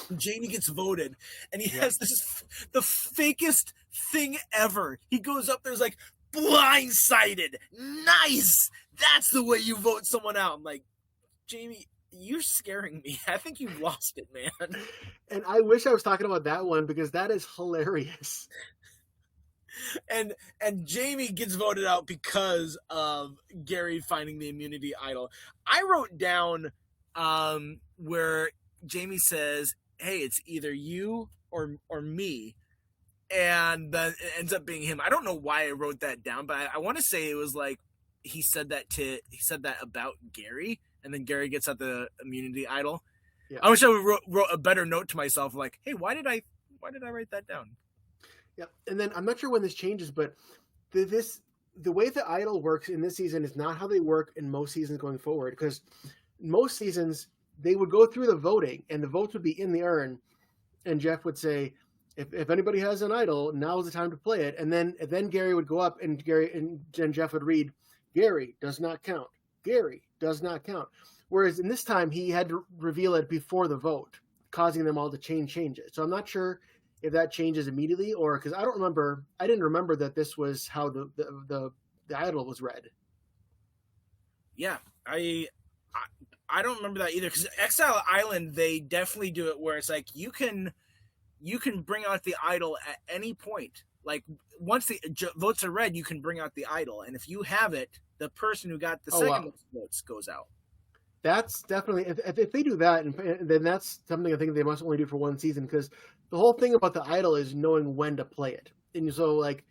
And Jamie gets voted, and he has the fakest thing ever. He goes up there's like, blindsided. Nice. That's the way you vote someone out. I'm like, Jamie, you're scaring me. I think you've lost it, man. And I wish I was talking about that one, because that is hilarious. And Jamie gets voted out because of Gary finding the immunity idol. I wrote down where Jamie says, hey, it's either you or me. And then it ends up being him. I don't know why I wrote that down, but I want to say it was like he said that about Gary. And then Gary gets at the immunity idol. Yeah. I wish I wrote a better note to myself, like, hey, why did I write that down? Yeah, and then I'm not sure when this changes, but the way the idol works in this season is not how they work in most seasons going forward. Because most seasons they would go through the voting, and the votes would be in the urn, and Jeff would say, if anybody has an idol, now's the time to play it. And then Gary would go up, and Jeff would read, Gary does not count. Gary does not count. Whereas in this time, he had to reveal it before the vote, causing them all to change it. So I'm not sure if that changes immediately, or because I didn't remember that this was how the idol was read. Yeah, I don't remember that either, because Exile Island, they definitely do it where it's like you can bring out the idol at any point. Like once the votes are read, you can bring out the idol, and if you have it, the person who got the second most votes goes out. That's definitely, if they do that, then that's something I think they must only do for one season, because the whole thing about the idol is knowing when to play it. And so, like,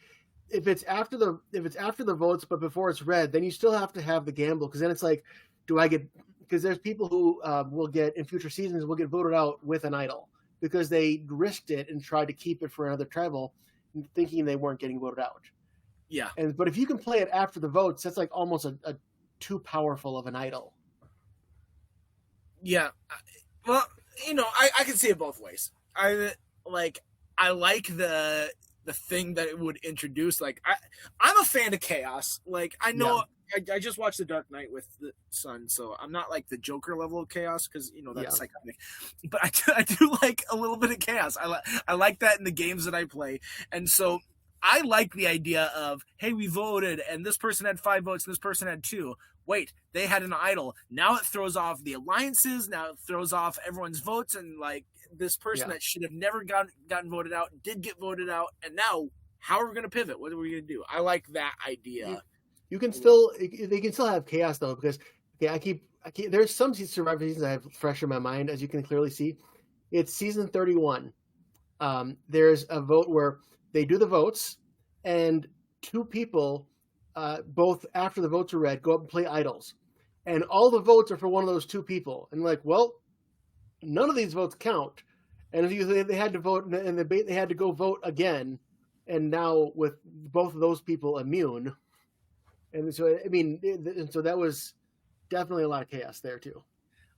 if it's after the votes but before it's read, then you still have to have the gamble, because then it's like, because there's people who will get in future seasons will get voted out with an idol because they risked it and tried to keep it for another tribal, thinking they weren't getting voted out. Yeah. But if you can play it after the votes, that's like almost a too powerful of an idol. Yeah. Well, I can see it both ways. I like the thing that it would introduce. Like I'm a fan of chaos. Like I know I just watched The Dark Knight with the son, so I'm not like the Joker level of chaos, because that's psychotic. But I do like a little bit of chaos. I like that in the games that I play, and so I like the idea of, hey, we voted, and this person had 5 votes, and this person had 2. Wait, they had an idol. Now it throws off the alliances. Now it throws off everyone's votes, and like this person that should have never gotten voted out did get voted out, and now how are we going to pivot? What are we going to do? I like that idea. They can still have chaos though, because there's some Survivor seasons I have fresh in my mind, as you can clearly see. It's season 31. There's a vote where they do the votes, and 2 people, both after the votes are read, go up and play idols, and all the votes are for one of those 2 people. And like, well, none of these votes count, and they had to vote, and they had to go vote again, and now with both of those people immune. And so, I mean, so that was definitely a lot of chaos there too.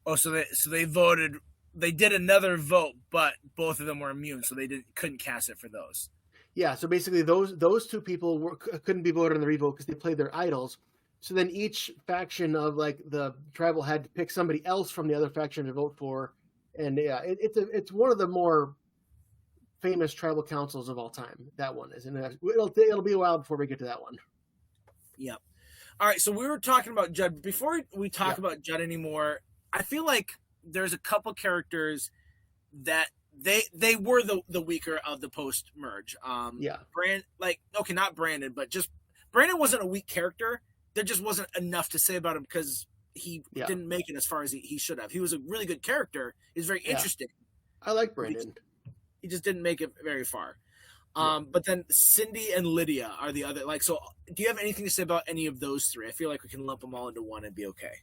Oh, so they voted. They did another vote, but both of them were immune, so they couldn't cast it for those. Yeah, so basically, those 2 people couldn't be voted on the revote because they played their idols. So then each faction of like the tribal had to pick somebody else from the other faction to vote for, and yeah, it's one of the more famous tribal councils of all time. That one is, and it'll be a while before we get to that one. Yep. All right, so we were talking about Judd. Before we talk about Judd anymore, I feel like there's a couple characters that they were the weaker of the post merge. Not Brandon, but just Brandon wasn't a weak character. There just wasn't enough to say about him because he didn't make it as far as he should have. He was a really good character. He's very interesting. I like Brandon. He just didn't make it very far. But then Cindy and Lydia are the other. Like, so do you have anything to say about any of those 3? I feel like we can lump them all into one and be okay.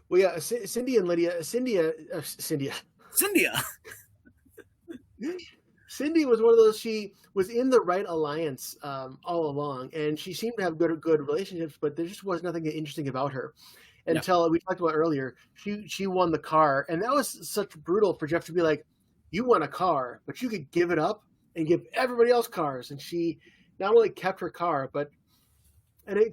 Well, yeah, Cindy and Lydia. Cyndia. Cindy was one of those. She was in the right alliance all along, and she seemed to have good relationships, but there just was nothing interesting about her until we talked about earlier. She won the car, and that was such brutal for Jeff to be like, "You won a car, but you could give it up and give everybody else cars." And she not only kept her car, but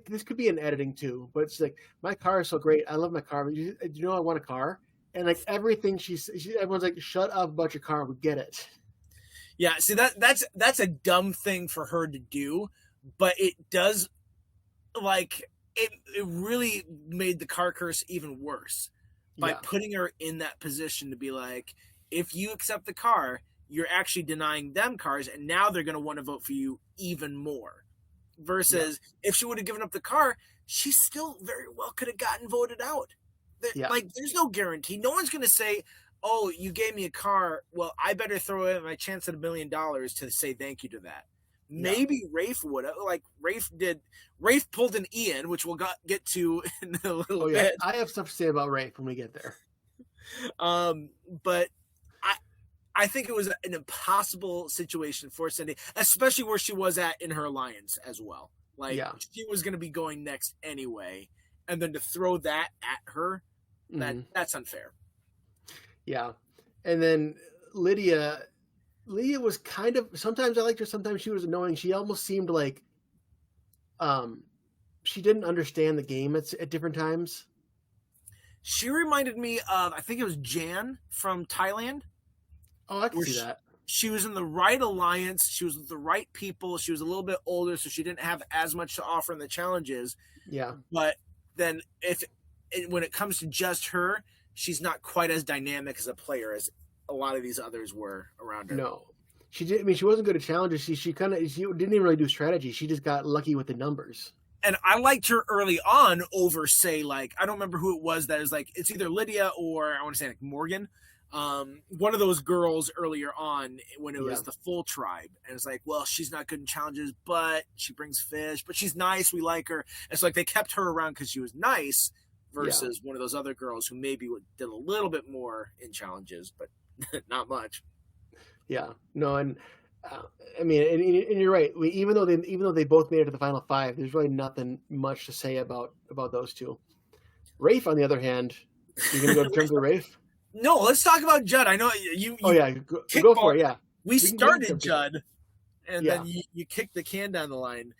this could be in editing too, but it's like, my car is so great. I love my car, but you know, I want a car. And like everything everyone's like, shut up about your car. We get it. Yeah. See, that's a dumb thing for her to do, but it does, like, it really made the car curse even worse by putting her in that position to be like, if you accept the car, you're actually denying them cars, and now they're going to want to vote for you even more. Versus if she would have given up the car, she still very well could have gotten voted out. Like, there's no guarantee. No one's going to say, oh, you gave me a car, well, I better throw in my chance at $1 million to say thank you to that. Maybe Rafe would have. Like, Rafe pulled an Ian, which we'll get to in a little bit. I have stuff to say about Rafe when we get there. But I think it was an impossible situation for Cindy, especially where she was at in her alliance as well. Like, she was going to be going next anyway, and then to throw that at her, that's unfair. Yeah. And then Lydia was kind of, sometimes I liked her, sometimes she was annoying. She almost seemed like she didn't understand the game at different times. She reminded me of, I think it was Jan from Thailand. Oh, I can Where see that. she was in the right alliance. She was with the right people. She was a little bit older, so she didn't have as much to offer in the challenges. Yeah. But then when it comes to just her, she's not quite as dynamic as a player as a lot of these others were around her. No. She did. I mean, she wasn't good at challenges. She didn't even really do strategy. She just got lucky with the numbers. And I liked her early on over, say, like, I don't remember who it was that was like, it's either Lydia or I want to say like Morgan. One of those girls earlier on when it was the full tribe. And it's like, well, she's not good in challenges, but she brings fish, but she's nice. We like her. It's like they kept her around because she was nice versus one of those other girls who maybe did a little bit more in challenges, but not much. Yeah. No, and I mean, and you're right. Even though they both made it to the final 5, there's really nothing much to say about those two. Rafe, on the other hand, you're gonna go in terms of Rafe. No, let's talk about Judd. I know you oh yeah, go for it. Yeah, we started Judd, and then you kicked the can down the line.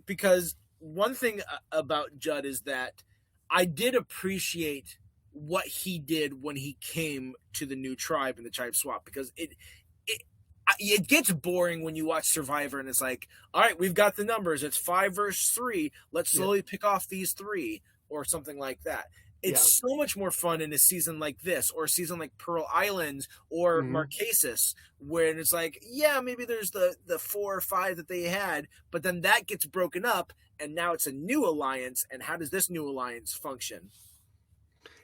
Because one thing about Judd is that I did appreciate what he did when he came to the new tribe and the tribe swap, because it gets boring when you watch Survivor and it's like, all right, we've got the numbers. It's 5 versus 3. Let's slowly pick off these 3 or something like that. It's so much more fun in a season like this, or a season like Pearl Islands or Marquesas, where it's like, yeah, maybe there's the 4 or 5 that they had, but then that gets broken up, and now it's a new alliance, and how does this new alliance function?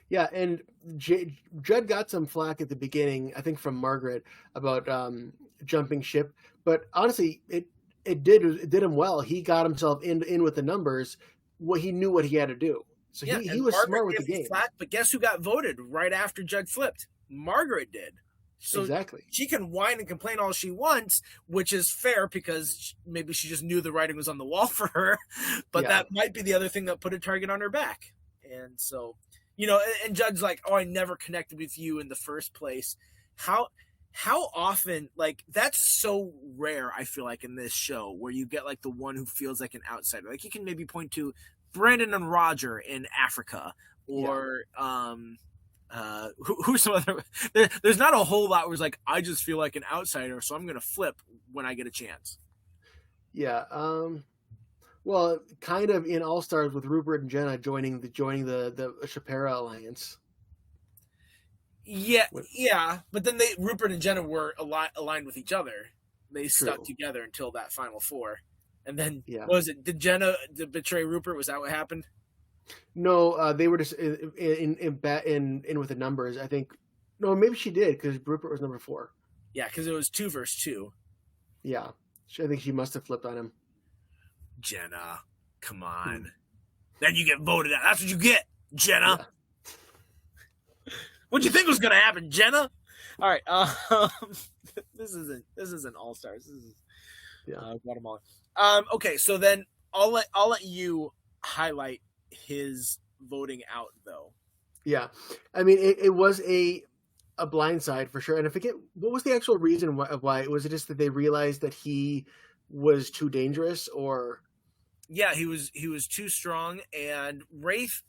Yeah, and Judd got some flack at the beginning, I think from Margaret, about jumping ship, but honestly, it did him well. He got himself in with the numbers. He knew what he had to do. So he was smart with the game. Flat, but guess who got voted right after Judd flipped? Margaret did. So exactly. She can whine and complain all she wants, which is fair because maybe she just knew the writing was on the wall for her. But that might be the other thing that put a target on her back. And so, and Judd's like, oh, I never connected with you in the first place. How often, like, that's so rare, I feel like, in this show, where you get like the one who feels like an outsider. Like, you can maybe point to Brandon and Roger in Africa, or who's some other. There's not a whole lot where it's like, I just feel like an outsider, so I'm gonna flip when I get a chance. Yeah. Well, kind of in All Stars with Rupert and Jenna joining the Shapira alliance. Yeah, but then Rupert and Jenna were aligned with each other. They stuck together until that final 4. And then, what was it? Did Jenna betray Rupert? Was that what happened? No, they were just in with the numbers. I think. No, maybe she did, because Rupert was number 4. Yeah, because it was 2 versus 2. Yeah, I think she must have flipped on him. Jenna, come on. Then you get voted out. That's what you get, Jenna. Yeah. What'd you think was going to happen, Jenna? All right. This isn't All Stars. This is Guatemala. Okay, so then I'll let you highlight his voting out, though. Yeah, I mean, it was a blindside for sure, and I forget what was the actual reason why. Was it just that they realized that he was too dangerous, or? Yeah, he was too strong, and Rafe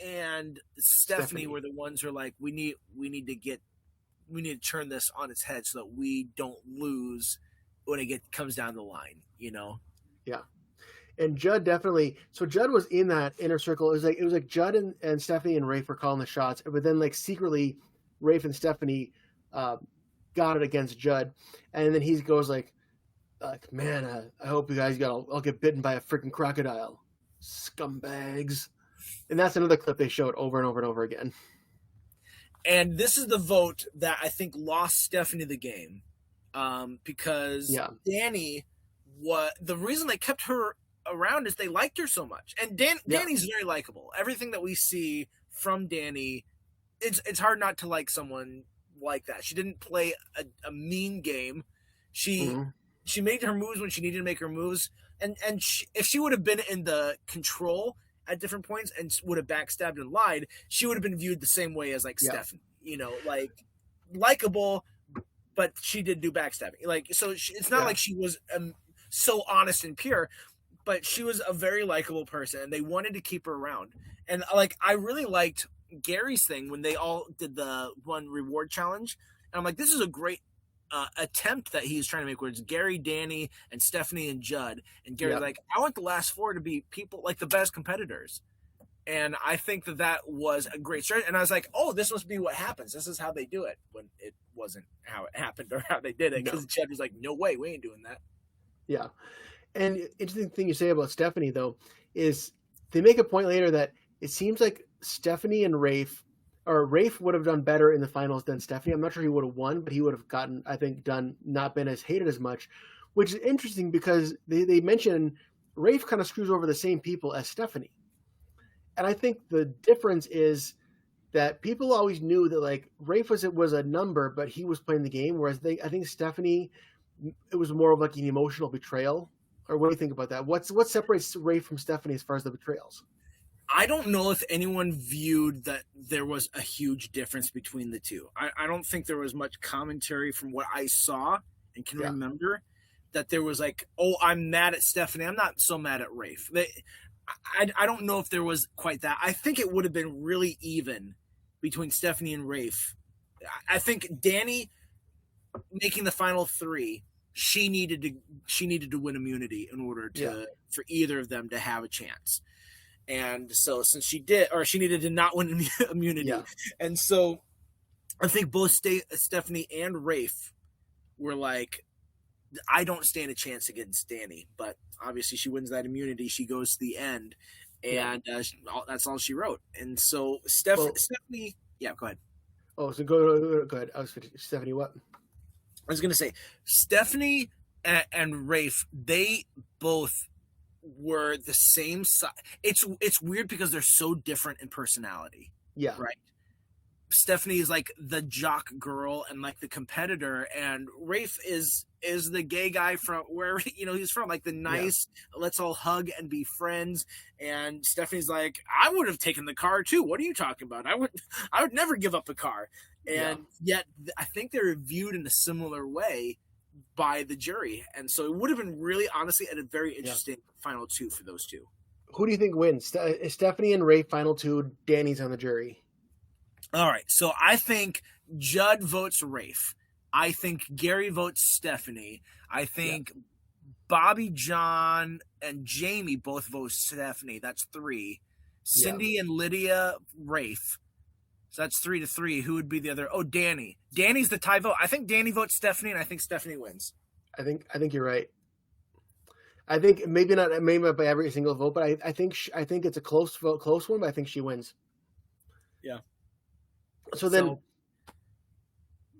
and Stephanie were the ones who are like, we need to turn this on its head so that we don't lose when it comes down the line, Yeah. And Judd definitely. So Judd was in that inner circle. It was like Judd and Stephanie and Rafe were calling the shots, but then like secretly, Rafe and Stephanie got it against Judd, and then he goes like, man, I hope you guys I'll get bitten by a freaking crocodile, scumbags. And that's another clip they showed over and over and over again. And this is the vote that I think lost Stephanie the game, because Danny, the reason they kept her around is they liked her so much, and Danny's very likable. Everything that we see from Danny, it's hard not to like someone like that. She didn't play a mean game. She made her moves when she needed to make her moves, and if she would have been in the control at different points and would have backstabbed and lied, she would have been viewed the same way as like Stephanie, like likable, but she did do backstabbing. Like, so it's not like she was so honest and pure, but she was a very likable person, and they wanted to keep her around. And like, I really liked Gary's thing when they all did the one reward challenge. And I'm like, this is a great attempt that he's trying to make, where it's Gary, Danny, and Stephanie and Judd. And Gary's like, I want the last four to be people like the best competitors. And I think that was a great strategy. And I was like, oh, this must be what happens. This is how they do it, when it wasn't how it happened or how they did it. Because Judd was like, no way, we ain't doing that. Yeah. And interesting thing you say about Stephanie, though, is they make a point later that it seems like Stephanie and Rafe would have done better in the finals than Stephanie. I'm not sure he would have won, but he would have gotten, I think, not been as hated as much, which is interesting because they mention Rafe kind of screws over the same people as Stephanie. And I think the difference is that people always knew that like Rafe was a number, but he was playing the game. Whereas I think Stephanie, it was more of like an emotional betrayal. Or what do you think about that? What separates Rafe from Stephanie as far as the betrayals? I don't know if anyone viewed that there was a huge difference between the two. I don't think there was much commentary from what I saw and can remember that there was like, oh, I'm mad at Stephanie. I'm not so mad at Rafe. I don't know if there was quite that. I think it would have been really even between Stephanie and Rafe. I think Danny making the final three, she needed to win immunity in order for either of them to have a chance. And so since she needed to not win immunity. Yeah. And so I think both Stephanie and Rafe were like, I don't stand a chance against Danny, but obviously she wins that immunity. She goes to the end, and that's all she wrote. And so Stephanie, go ahead. Oh, so go ahead. Stephanie, what? I was going to say, Stephanie and Rafe, they both were the same size. It's weird because they're so different in personality. Yeah. Right. Stephanie is like the jock girl and like the competitor, and Rafe is the gay guy from where he's from, like the nice, let's all hug and be friends. And Stephanie's like, I would have taken the car too. What are you talking about? I would never give up a car. And yet I think they're viewed in a similar way by the jury. And so it would have been really, honestly, a very interesting final two for those two. Who do you think wins? Stephanie and Rafe final two, Danny's on the jury. All right, so I think Judd votes Rafe. I think Gary votes Stephanie. I think Bobby, John, and Jamie both vote Stephanie. That's 3. Cindy and Lydia, Rafe. So that's 3-3. Who would be the other? Oh, Danny. Danny's the tie vote. I think Danny votes Stephanie, and I think Stephanie wins. I think you're right. I think maybe not by every single vote, but I think it's a close one, but I think she wins. Yeah. So then,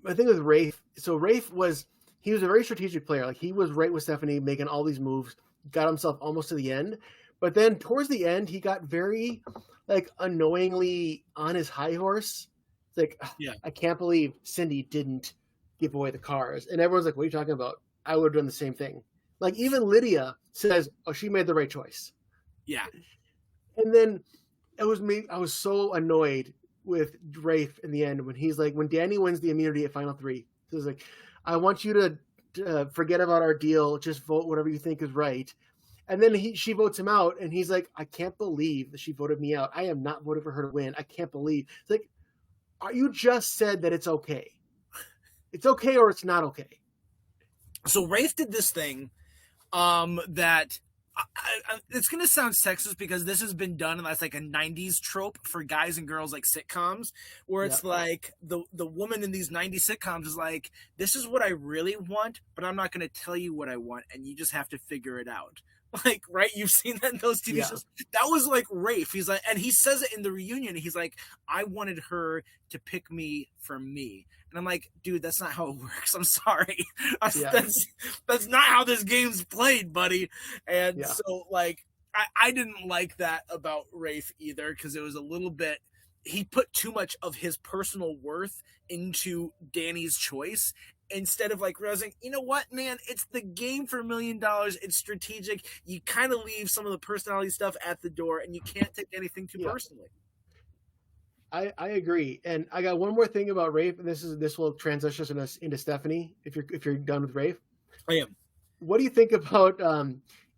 I think with Rafe. So Rafe was a very strategic player. Like he was right with Stephanie, making all these moves, got himself almost to the end. But then towards the end, he got very like annoyingly on his high horse. It's like, I can't believe Cindy didn't give away the cars, and everyone's like, "What are you talking about? I would have done the same thing." Like even Lydia says, "Oh, she made the right choice." Yeah. And then it was me. I was so annoyed with Rafe in the end when Danny wins the immunity at final 3. So it's like, I want you to forget about our deal. Just vote whatever you think is right. And then she votes him out, and he's like, I can't believe that she voted me out. I am not voting for her to win. I can't believe. It's like, you just said that it's okay. It's okay or it's not okay. So Rafe did this thing that it's going to sound sexist because this has been done, and that's like a 90s trope for guys and girls, like sitcoms, where it's like the woman in these 90s sitcoms is like, this is what I really want, but I'm not going to tell you what I want, and you just have to figure it out. Like, right? You've seen that in those TV shows. That was like Rafe. He's like, and he says it in the reunion. He's like, I wanted her to pick me for me. And I'm like, dude, that's not how it works. I'm sorry. That's not how this game's played, buddy. And so, like, I didn't like that about Rafe either, because it was a little bit, he put too much of his personal worth into Danny's choice, instead of like realizing, you know what, man, it's the game for $1 million. It's strategic. You kind of leave some of the personality stuff at the door, and you can't take anything too personally. I agree, and I got one more thing about Rafe, and this will transition us into Stephanie. If you're done with Rafe, I am. What do you think about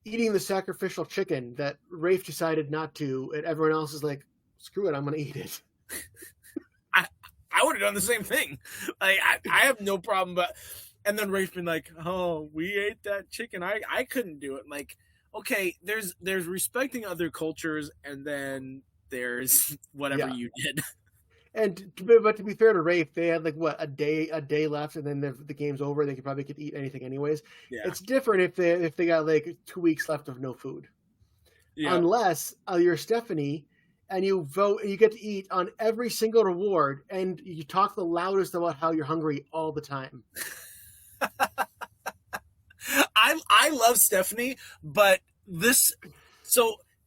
eating the sacrificial chicken that Rafe decided not to, and everyone else is like, screw it, I'm going to eat it. I would have done the same thing. Like I have no problem, but and then Rafe been like, "Oh, we ate that chicken. I couldn't do it." Like, okay, there's respecting other cultures, and then there's whatever you did. And but to be fair to Rafe, they had like what a day left, and then the game's over. They could eat anything anyways. Yeah. It's different if they got like 2 weeks left of no food, unless you're Stephanie. And you vote, and you get to eat on every single reward, and you talk the loudest about how you're hungry all the time. I love Stephanie, but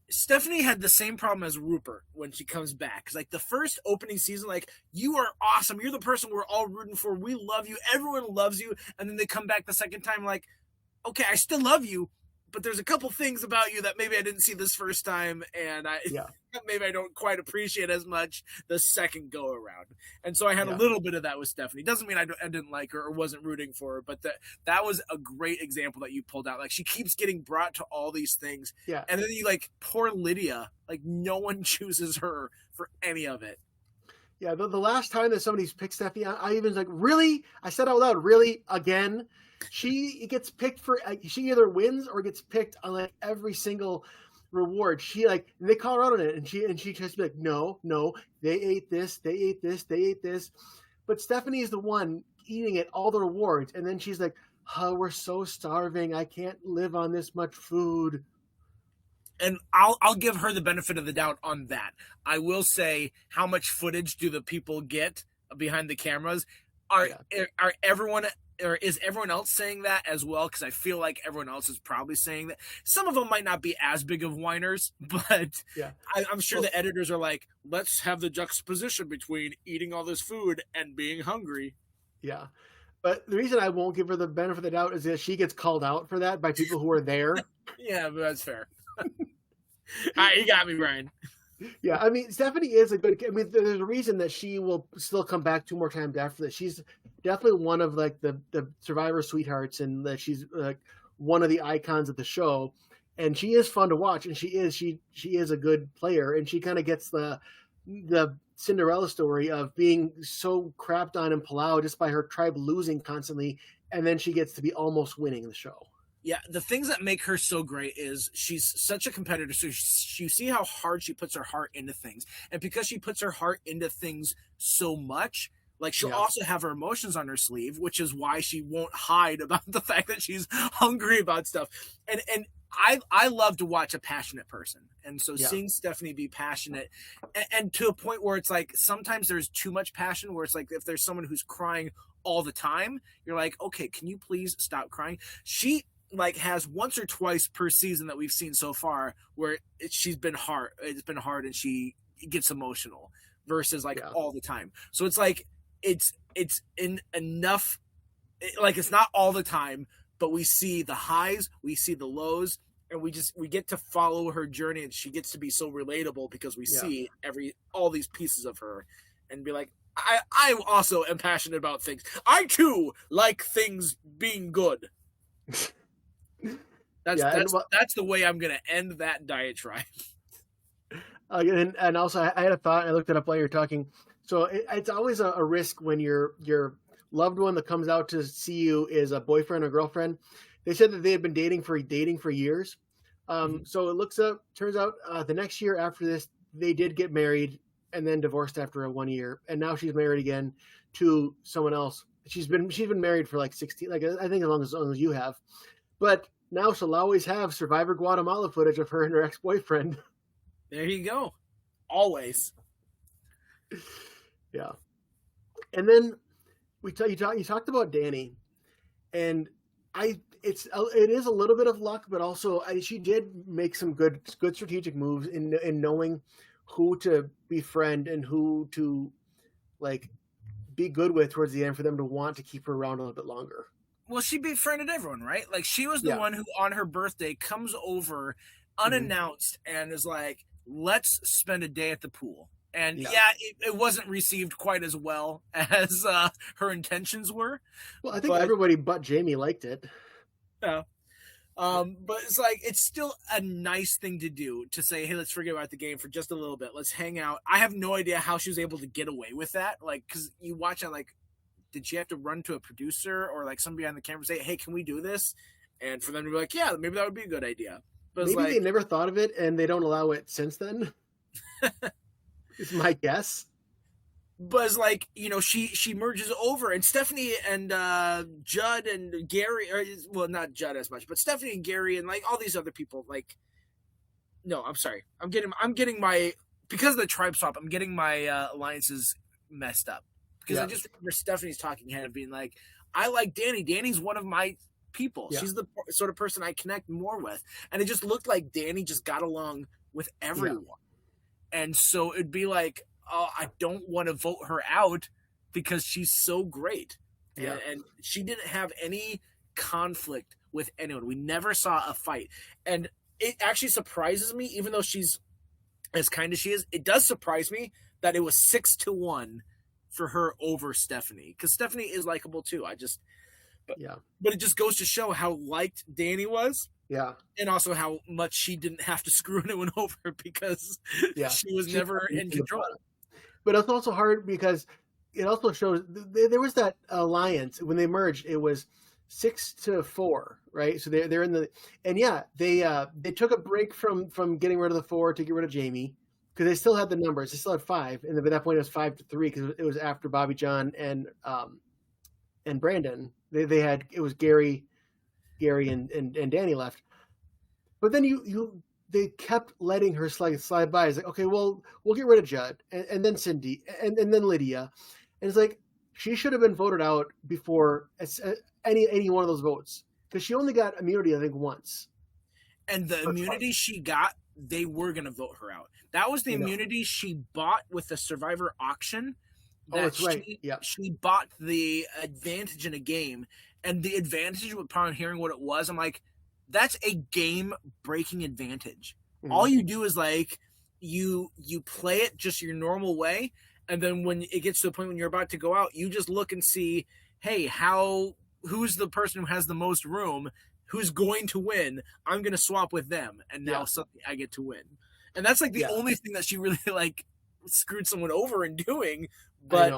Stephanie had the same problem as Rupert when she comes back. Because like the first opening season, like, you are awesome. You're the person we're all rooting for. We love you. Everyone loves you. And then they come back the second time, like, okay, I still love you, but there's a couple things about you that maybe I didn't see this first time, and maybe I don't quite appreciate as much the second go around. And so I had a little bit of that with Stephanie. Doesn't mean I didn't like her or wasn't rooting for her, but that was a great example that you pulled out. Like, she keeps getting brought to all these things, and then you like poor Lydia. Like, no one chooses her for any of it. Yeah, the last time that somebody's picked Stephanie, I even was like, really? I said out loud, really? Again? She gets picked for, she either wins or gets picked on like every single reward. She like, they call her out on it, and she tries to be like, no, they ate this. But Stephanie is the one eating at all the rewards, and then she's like, oh, we're so starving. I can't live on this much food. And I'll give her the benefit of the doubt on that. I will say, how much footage do the people get behind the cameras? Is everyone else saying that as well? Because I feel like everyone else is probably saying that. Some of them might not be as big of whiners, but I'm sure the editors are like, let's have the juxtaposition between eating all this food and being hungry. Yeah. But the reason I won't give her the benefit of the doubt is that she gets called out for that by people who are there. Yeah, but that's fair. You got me, Brian. Yeah, I mean, Stephanie is a good. I mean, there's a reason that she will still come back 2 more times after this. She's definitely one of like the Survivor sweethearts, and that she's like one of the icons of the show. And she is fun to watch, and she is a good player, and she kind of gets the Cinderella story of being so crapped on in Palau just by her tribe losing constantly, and then she gets to be almost winning the show. Yeah, the things that make her so great is she's such a competitor. So you see how hard she puts her heart into things. And because she puts her heart into things so much, like, she'll also have her emotions on her sleeve, which is why she won't hide about the fact that she's hungry about stuff. And I love to watch a passionate person. And so seeing Stephanie be passionate and to a point where it's like sometimes there's too much passion, where it's like if there's someone who's crying all the time, you're like, okay, can you please stop crying? She like has once or twice per season that we've seen so far where it's been hard and she gets emotional versus like all the time. So it's like it's in enough, like, it's not all the time, but we see the highs, we see the lows, and we get to follow her journey, and she gets to be so relatable because we see all these pieces of her and be like, I also am passionate about things. I too like things being good. That's the way I'm going to end that diatribe. And also, I had a thought. I looked it up while you were talking. So it's always a risk when your loved one that comes out to see you is a boyfriend or girlfriend. They said that they had been dating for years. So it turns out the next year after this, they did get married and then divorced after 1 year. And now she's married again to someone else. She's been married for like 16, like I think as long as you have. But now she'll always have Survivor Guatemala footage of her and her ex-boyfriend. There you go. Always. Yeah. And then you talked about Danny, and it is a little bit of luck, but also she did make some good strategic moves in knowing who to befriend and who to like be good with towards the end for them to want to keep her around a little bit longer. Well, she befriended everyone, right? Like, she was the one who on her birthday comes over unannounced and is like, let's spend a day at the pool. And it wasn't received quite as well as her intentions were. Well, I think everybody but Jamie liked it. Yeah. But it's like it's still a nice thing to do to say, hey, let's forget about the game for just a little bit. Let's hang out. I have no idea how she was able to get away with that. Like, because you watch it, like, did she have to run to a producer or like somebody on the camera and say, hey, can we do this? And for them to be like, yeah, maybe that would be a good idea. But Maybe like, they never thought of it and they don't allow it since then. Is my guess. but it's like, you know, she merges over, and Stephanie and Judd and Gary, or well, not Judd as much, but Stephanie and Gary and like all these other people. Like, no, I'm sorry, I'm getting my, because of the tribe swap, I'm getting my alliances messed up because I just remember Stephanie's talking head being like, I like Danny. Danny's one of my people. She's the sort of person I connect more with, and it just looked like Danny just got along with everyone. And so it'd be like, oh, I don't want to vote her out because she's so great. And she didn't have any conflict with anyone. We never saw a fight. And it actually surprises me, even though she's as kind as she is, it does surprise me that it was 6-1 for her over Stephanie. Because Stephanie is likable too. But it just goes to show how liked Danny was. Yeah. And also how much she didn't have to screw anyone over because she was never in control. But it's also hard because it also shows there was that alliance when they merged. It was 6-4, right? So they're in the, and they took a break from getting rid of the 4 to get rid of Jamie because they still had the numbers. They still had 5, and by that point it was 5-3 because it was after Bobby John and Brandon. They had, it was Gary and Danny left. But then they kept letting her slide by. It's like, okay, well, we'll get rid of Judd and then Cindy and then Lydia. And it's like, she should have been voted out before any one of those votes because she only got immunity, I think, once. And the immunity she got, they were going to vote her out. That was the immunity she bought with the Survivor auction. That's right. She bought the advantage in a game, and the advantage upon hearing what it was, I'm like, that's a game-breaking advantage. Mm-hmm. All you do is like you play it just your normal way, and then when it gets to the point when you're about to go out, you just look and see, hey, who's the person who has the most room, who's going to win? I'm going to swap with them, and now suddenly I get to win. And that's like the only thing that she really like screwed someone over in doing, but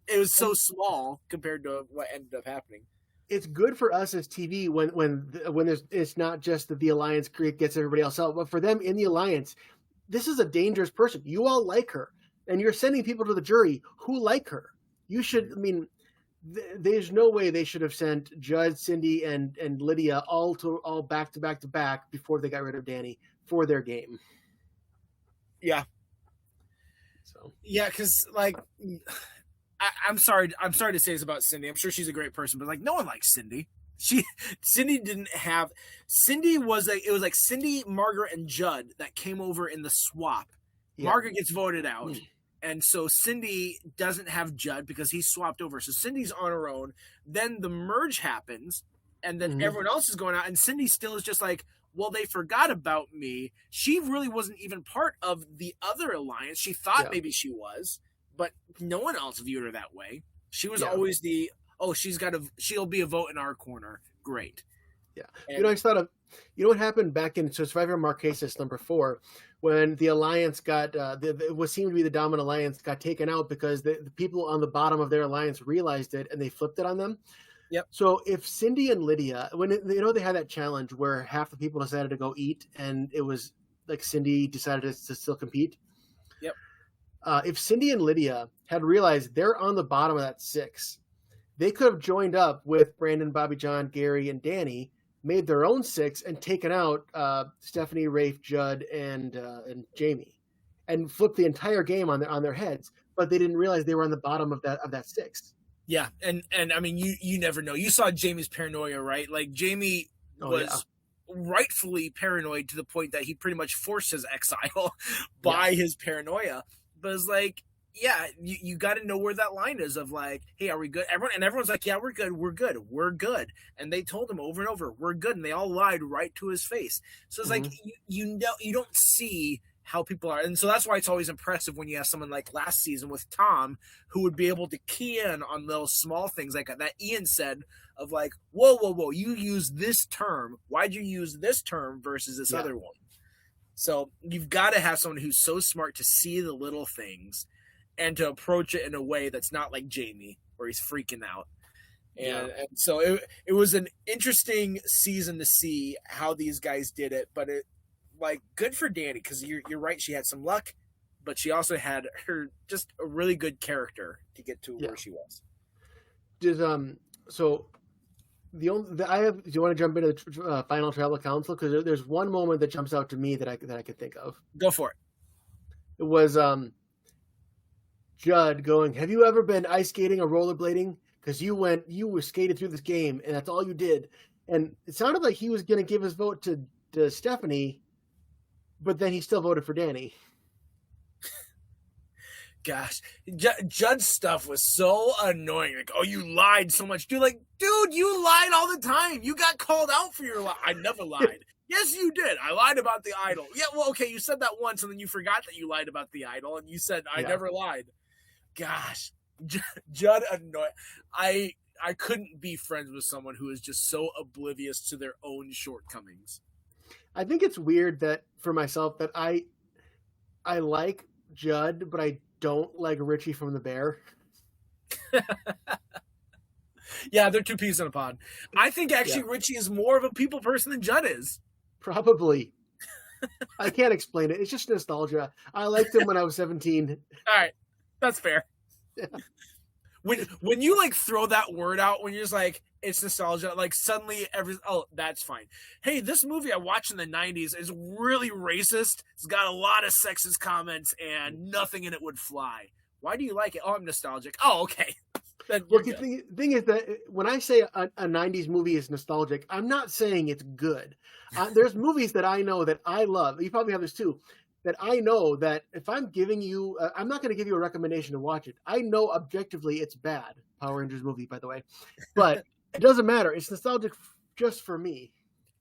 it was so small compared to what ended up happening. It's good for us as TV when there's, it's not just that the Alliance gets everybody else out, but for them in the Alliance, this is a dangerous person. You all like her, and you're sending people to the jury who like her. You should, I mean, there's no way they should have sent Judd, Cindy, and Lydia all back to back before they got rid of Danny for their game. Yeah. So because like. I'm sorry to say this about Cindy. I'm sure she's a great person, but like no one likes Cindy. Cindy was like Cindy, Margaret, and Judd that came over in the swap. Margaret gets voted out, and so Cindy doesn't have Judd because he's swapped over. So Cindy's on her own. Then the merge happens, and then everyone else is going out, and Cindy still is just like, well, they forgot about me. She really wasn't even part of the other alliance. She thought maybe she was. But no one else viewed her that way. She was always she'll be a vote in our corner. Great. Yeah. And, I just thought of, what happened back in Survivor Marquesas number 4, when the Alliance got, what seemed to be the dominant Alliance got taken out because the people on the bottom of their Alliance realized it and they flipped it on them. Yep. So if Cindy and Lydia, when they had that challenge where half the people decided to go eat and it was like Cindy decided to still compete. Yep. If Cindy and Lydia had realized they're on the bottom of that 6, they could have joined up with Brandon, Bobby John, Gary, and Danny, made their own 6, and taken out Stephanie, Rafe, Judd, and Jamie, and flipped the entire game on their heads. But they didn't realize they were on the bottom of that 6. Yeah, and I mean, you never know. You saw Jamie's paranoia, right? Like Jamie was rightfully paranoid to the point that he pretty much forced his exile by his paranoia. But it's like, you got to know where that line is of like, hey, are we good? Everyone's like, yeah, we're good. And they told him over and over, we're good. And they all lied right to his face. So it's like, you don't see how people are. And so that's why it's always impressive when you have someone like last season with Tom, who would be able to key in on those small things like that Ian said of like, whoa, you use this term. Why'd you use this term versus this other one? So you've got to have someone who's so smart to see the little things and to approach it in a way that's not like Jamie, where he's freaking out. And so it was an interesting season to see how these guys did it, but it, like, good for Dani, because you're right, she had some luck, but she also had her just a really good character to get to where she was. So do you want to jump into the final tribal council, because there's one moment that jumps out to me that I could think of. Go for it. It was Judd going, "Have you ever been ice skating or rollerblading? Because you were skated through this game and that's all you did." And it sounded like he was going to give his vote to Stephanie, but then he still voted for Dani. Gosh, Judd's stuff was so annoying. Like, oh, you lied so much. Dude, you lied all the time. You got called out for your lie. I never lied. Yes, you did. I lied about the idol. Yeah, well, okay, you said that once, and then you forgot that you lied about the idol, and you said, I never lied. Gosh, Judd annoying. I couldn't be friends with someone who is just so oblivious to their own shortcomings. I think it's weird that for myself that I like Judd, but I don't like Richie from The Bear. Yeah, they're two peas in a pod. I think actually Richie is more of a people person than Judd is. Probably. I can't explain it. It's just nostalgia. I liked him when I was 17. All right, that's fair. Yeah. When you like throw that word out, when you're just like, it's nostalgia, like suddenly that's fine. Hey, this movie I watched in the 90s is really racist. It's got a lot of sexist comments and nothing in it would fly. Why do you like it? Oh, I'm nostalgic. Oh, okay. Well, the thing is that when I say a 90s movie is nostalgic, I'm not saying it's good. There's movies that I know that I love. You probably have this too. That I know that if I'm giving you, I'm not going to give you a recommendation to watch it. I know objectively it's bad. Power Rangers movie, by the way. But it doesn't matter. It's nostalgic just for me.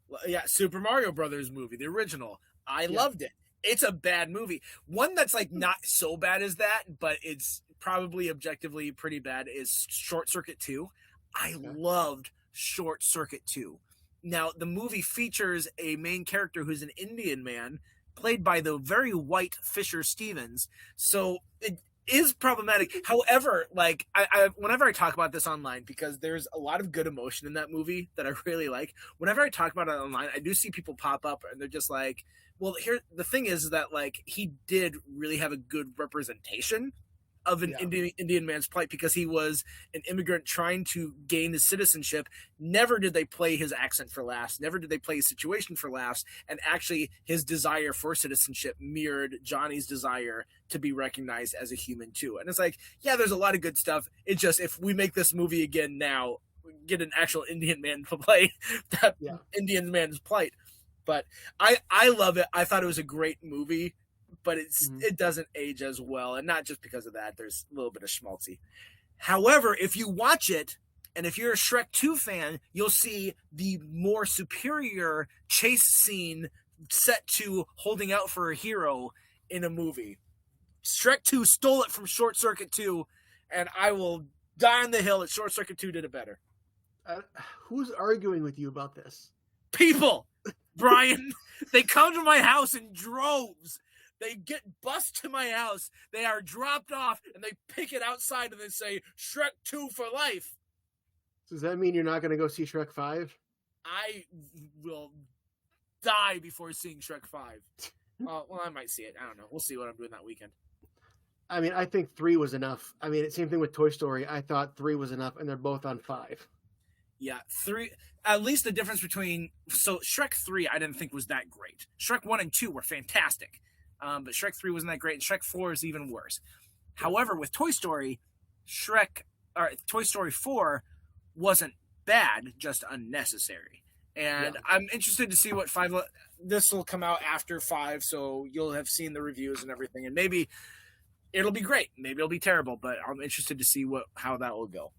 Well, yeah, Super Mario Brothers movie, the original. I loved it. It's a bad movie. One that's like not so bad as that, but it's probably objectively pretty bad is Short Circuit 2. I loved Short Circuit 2. Now, the movie features a main character who's an Indian man, played by the very white Fisher Stevens. So it is problematic. However, like I whenever I talk about this online, because there's a lot of good emotion in that movie that I really like, whenever I talk about it online, I do see people pop up and they're just like, well, here, the thing is that like he did really have a good representation of an Indian man's plight, because he was an immigrant trying to gain his citizenship. Never did they play his accent for laughs. Never did they play his situation for laughs. And actually his desire for citizenship mirrored Johnny's desire to be recognized as a human too. And it's like, yeah, there's a lot of good stuff. It's just, if we make this movie again now, get an actual Indian man to play that Indian man's plight. But I love it. I thought it was a great movie, but it doesn't age as well. And not just because of that, there's a little bit of schmaltzy. However, if you watch it, and if you're a Shrek 2 fan, you'll see the more superior chase scene set to holding out for a hero in a movie. Shrek 2 stole it from Short Circuit 2, and I will die on the hill that Short Circuit 2 did it better. Who's arguing with you about this? People! Brian, they come to my house in droves. They get bused to my house. They are dropped off, and they pick it outside, and they say, Shrek 2 for life. Does that mean you're not going to go see Shrek 5? I will die before seeing Shrek 5. Well, I might see it. I don't know. We'll see what I'm doing that weekend. I mean, I think 3 was enough. I mean, same thing with Toy Story. I thought 3 was enough, and they're both on 5. Yeah, 3. At least the difference between... So, Shrek 3 I didn't think was that great. Shrek 1 and 2 were fantastic. But Shrek 3 wasn't that great, and Shrek 4 is even worse. However, with Toy Story, Toy Story 4 wasn't bad, just unnecessary. And I'm interested to see what 5... This will come out after 5, so you'll have seen the reviews and everything. And maybe it'll be great. Maybe it'll be terrible, but I'm interested to see how that will go.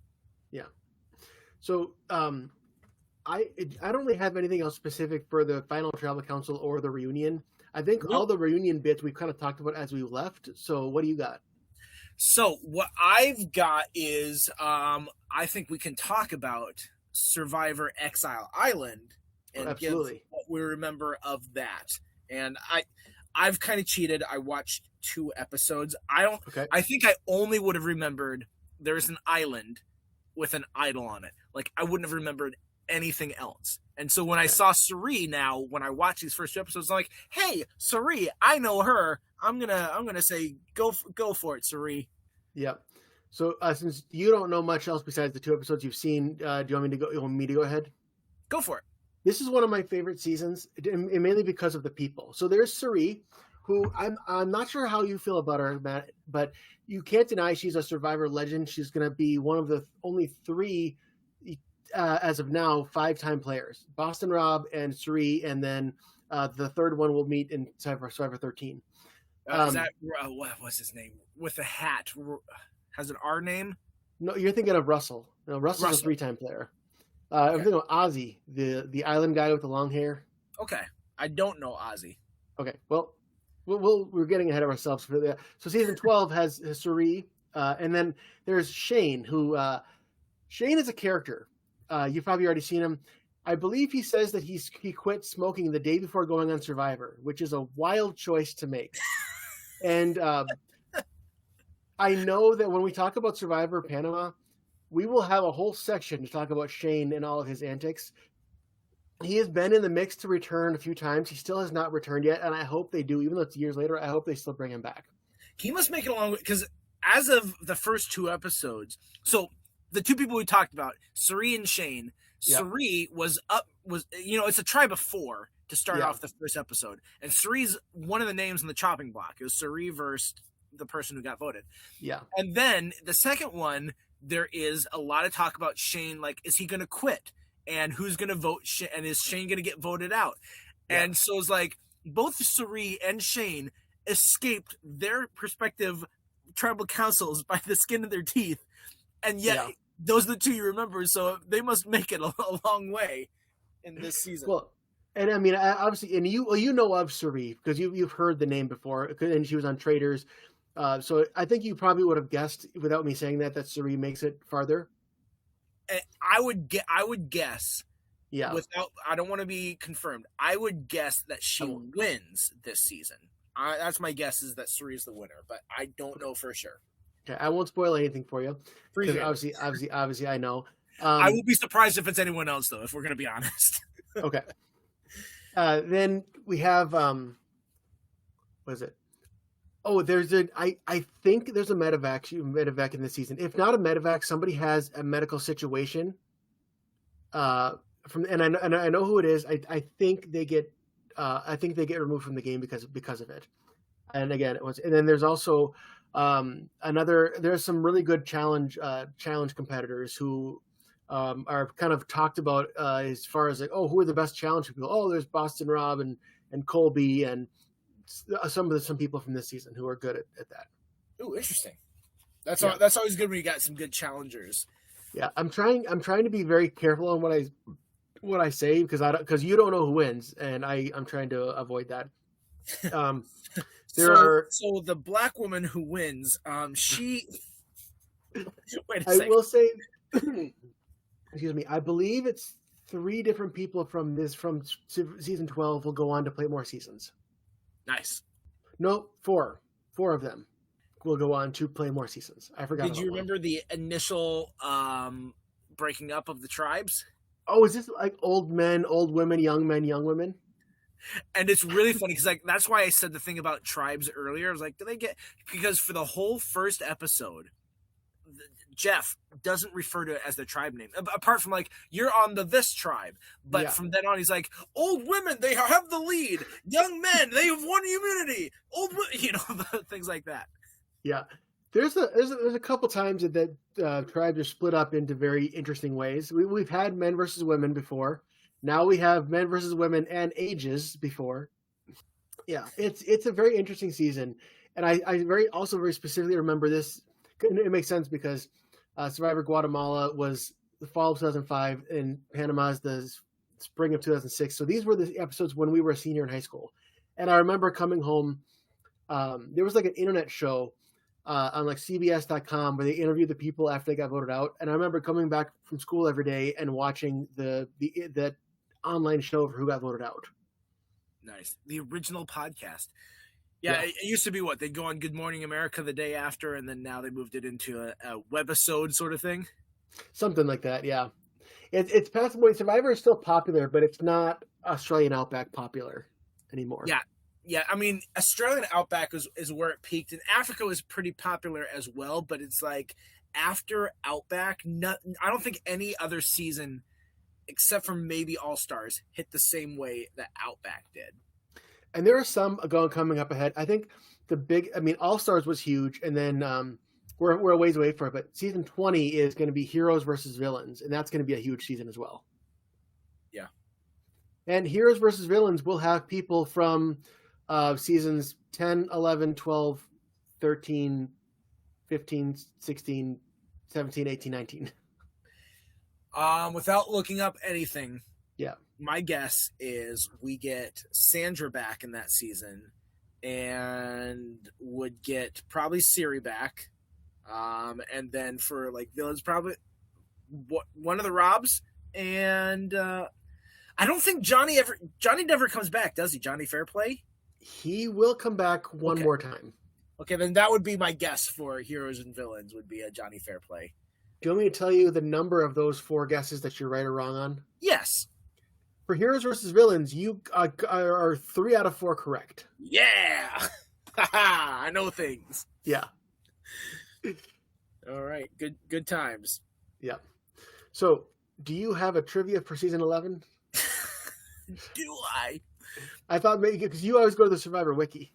Yeah. So I don't really have anything else specific for the final Travel Council or the reunion. I think Nope. all the reunion bits we've kind of talked about as we left. So what do you got? So what I've got is I think we can talk about Survivor Exile Island and give Absolutely. what we remember of that. And I've kind of cheated. I watched 2 episodes. Okay. I think I only would have remembered there's an island with an idol on it. Like I wouldn't have remembered anything else. And so when I saw Suri now, when I watched these first 2 episodes, I'm like, hey, Suri, I know her. I'm gonna say go for it, Suri. Yeah. So since you don't know much else besides the 2 episodes you've seen, do you want me to go? You want me to go ahead? Go for it. This is one of my favorite seasons, and mainly because of the people. So there's Suri, who I'm not sure how you feel about her, Matt, but you can't deny she's a Survivor legend. She's going to be one of the only 3, as of now, 5-time players: Boston Rob and Suri, and then the third one will meet in Survivor 13. Is that what was his name with the hat? Has an R name? No, you're thinking of Russell. No, Russell's a 3-time player. I'm thinking of Ozzy, the island guy with the long hair. Okay, I don't know Ozzy. Okay, well, we're getting ahead of ourselves for that. So season 12 has Suri, and then there's Shane, who Shane is a character. You've probably already seen him. I believe he says that he quit smoking the day before going on Survivor, which is a wild choice to make. And I know that when we talk about Survivor Panama, we will have a whole section to talk about Shane and all of his antics. He has been in the mix to return a few times. He still has not returned yet, and I hope they do. Even though it's years later, I hope they still bring him back. He must make it along because as of the first 2 episodes, so the 2 people we talked about, Suri and Shane. Yeah. Suri was it's a tribe of 4 to start off the first episode, and Suri's one of the names in the chopping block. It was Suri versus the person who got voted. Yeah, and then the second one, there is a lot of talk about Shane. Like, is he going to quit? And who's going to vote? And is Shane going to get voted out? Yeah. And so it's like both Suri and Shane escaped their respective tribal councils by the skin of their teeth. And yet those are the 2 you remember. So they must make it a long way in this season. Well, and I mean, obviously, and you know of Suri because you've heard the name before, and she was on Traders. So I think you probably would have guessed without me saying that Suri makes it farther. I would guess. Yeah. Without, I don't want to be confirmed. I would guess that she wins this season. That's my guess, is that Suri is the winner, but I don't know for sure. Okay, I won't spoil anything for you because obviously I know. I will be surprised if it's anyone else, though, if we're going to be honest. Okay. Then we have what is it? Oh, I think there's a medevac in this season. If not a medevac, somebody has a medical situation. And I know who it is. I think they get removed from the game because of it. And again, and then there's also there's some really good challenge competitors who are kind of talked about as far as like, oh, who are the best challenge people? Oh, there's Boston Rob and Colby and some people from this season who are good at that. Oh, interesting. That's always good when you got some good challengers. Yeah, I'm trying to be very careful on what I say because you don't know who wins, and I'm trying to avoid that. So the black woman who wins, she. Wait a second. I will say, excuse me. I believe it's 3 different people from season 12 will go on to play more seasons. Nice. No, 4 of them will go on to play more seasons. I forgot. Did you remember the initial breaking up of the tribes? Oh, is this like old men, old women, young men, young women? And it's really funny because that's why I said the thing about tribes earlier. I was like, because for the whole first episode, Jeff doesn't refer to it as the tribe name, apart from like, you're on this tribe. But from then on, he's like, old women, they have the lead. Young men, they have one immunity. Old, things like that. Yeah. There's a couple times that tribes are split up into very interesting ways. We've had men versus women before. Now we have men versus women and ages before. Yeah, it's a very interesting season, and I very specifically remember this. It makes sense because Survivor Guatemala was the fall of 2005, and Panama's the spring of 2006. So these were the episodes when we were a senior in high school, And I remember coming home. There was like an internet show on like CBS.com where they interviewed the people after they got voted out. And I remember coming back from school every day and watching that online show of who got voted out. Nice. The original podcast. Yeah, it used to be what? They'd go on Good Morning America the day after, and then now they moved it into a webisode sort of thing. Something like that, yeah. It's past the point. Survivor is still popular, but it's not Australian Outback popular anymore. Yeah. I mean, Australian Outback is where it peaked, and Africa was pretty popular as well. But it's like after Outback, I don't think any other season, except for maybe All Stars, hit the same way that Outback did. And there are some coming up ahead. I think All Stars was huge, and then we're a ways away from it. But season 20 is going to be Heroes versus Villains, and that's going to be a huge season as well. Yeah. And Heroes versus Villains will have people from seasons 10, 11, 12, 13, 15, 16, 17, 18, 19. Without looking up anything, yeah, my guess is we get Sandra back in that season, and would get probably Siri back, and then for like villains, probably one of the Robs, and I don't think Johnny never comes back, does he? Johnny Fairplay? He will come back one more time. Okay, then that would be my guess for Heroes and Villains, would be a Johnny Fairplay. Do you want me to tell you the number of those 4 guesses that you're right or wrong on? Yes. For Heroes versus Villains, you are 3 out of 4 correct. Yeah! I know things. Yeah. All right. Good times. Yeah. So, do you have a trivia for season 11? Do I? I thought maybe because you always go to the Survivor Wiki.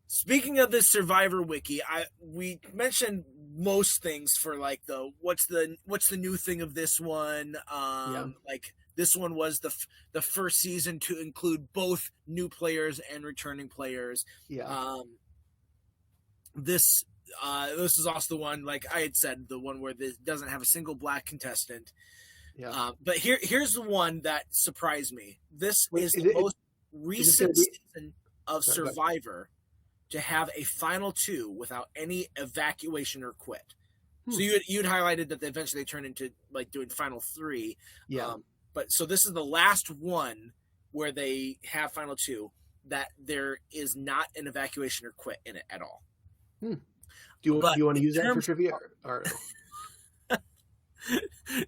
Speaking of the Survivor Wiki, we mentioned most things for like what's the new thing of this one. Like this one was the first season to include both new players and returning players. Yeah. This is also the one, like I had said, the one where this doesn't have a single black contestant. Yeah. But here's the one that surprised me. This is the most recent season of Survivor to have a final 2 without any evacuation or quit. So you'd highlighted that eventually they turned into like doing final 3. Yeah. But so this is the last one where they have final 2 that there is not an evacuation or quit in it at all. Do you want to use that for trivia? Or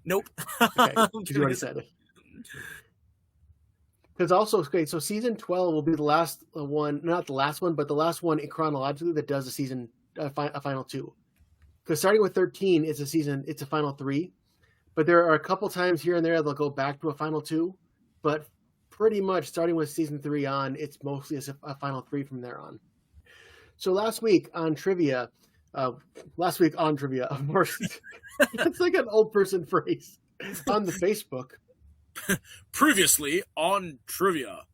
Nope. Okay. You already said it. Because also, so season 12 will be the last one, not the last one, but the last one chronologically that does a final 2. Because starting with 13, it's a final 3. But there are a couple times here and there they'll go back to a final 2. But pretty much starting with season 3 on, it's mostly a final 3 from there on. So last week on trivia, of course, it's like an old person phrase on the Facebook. Previously on trivia,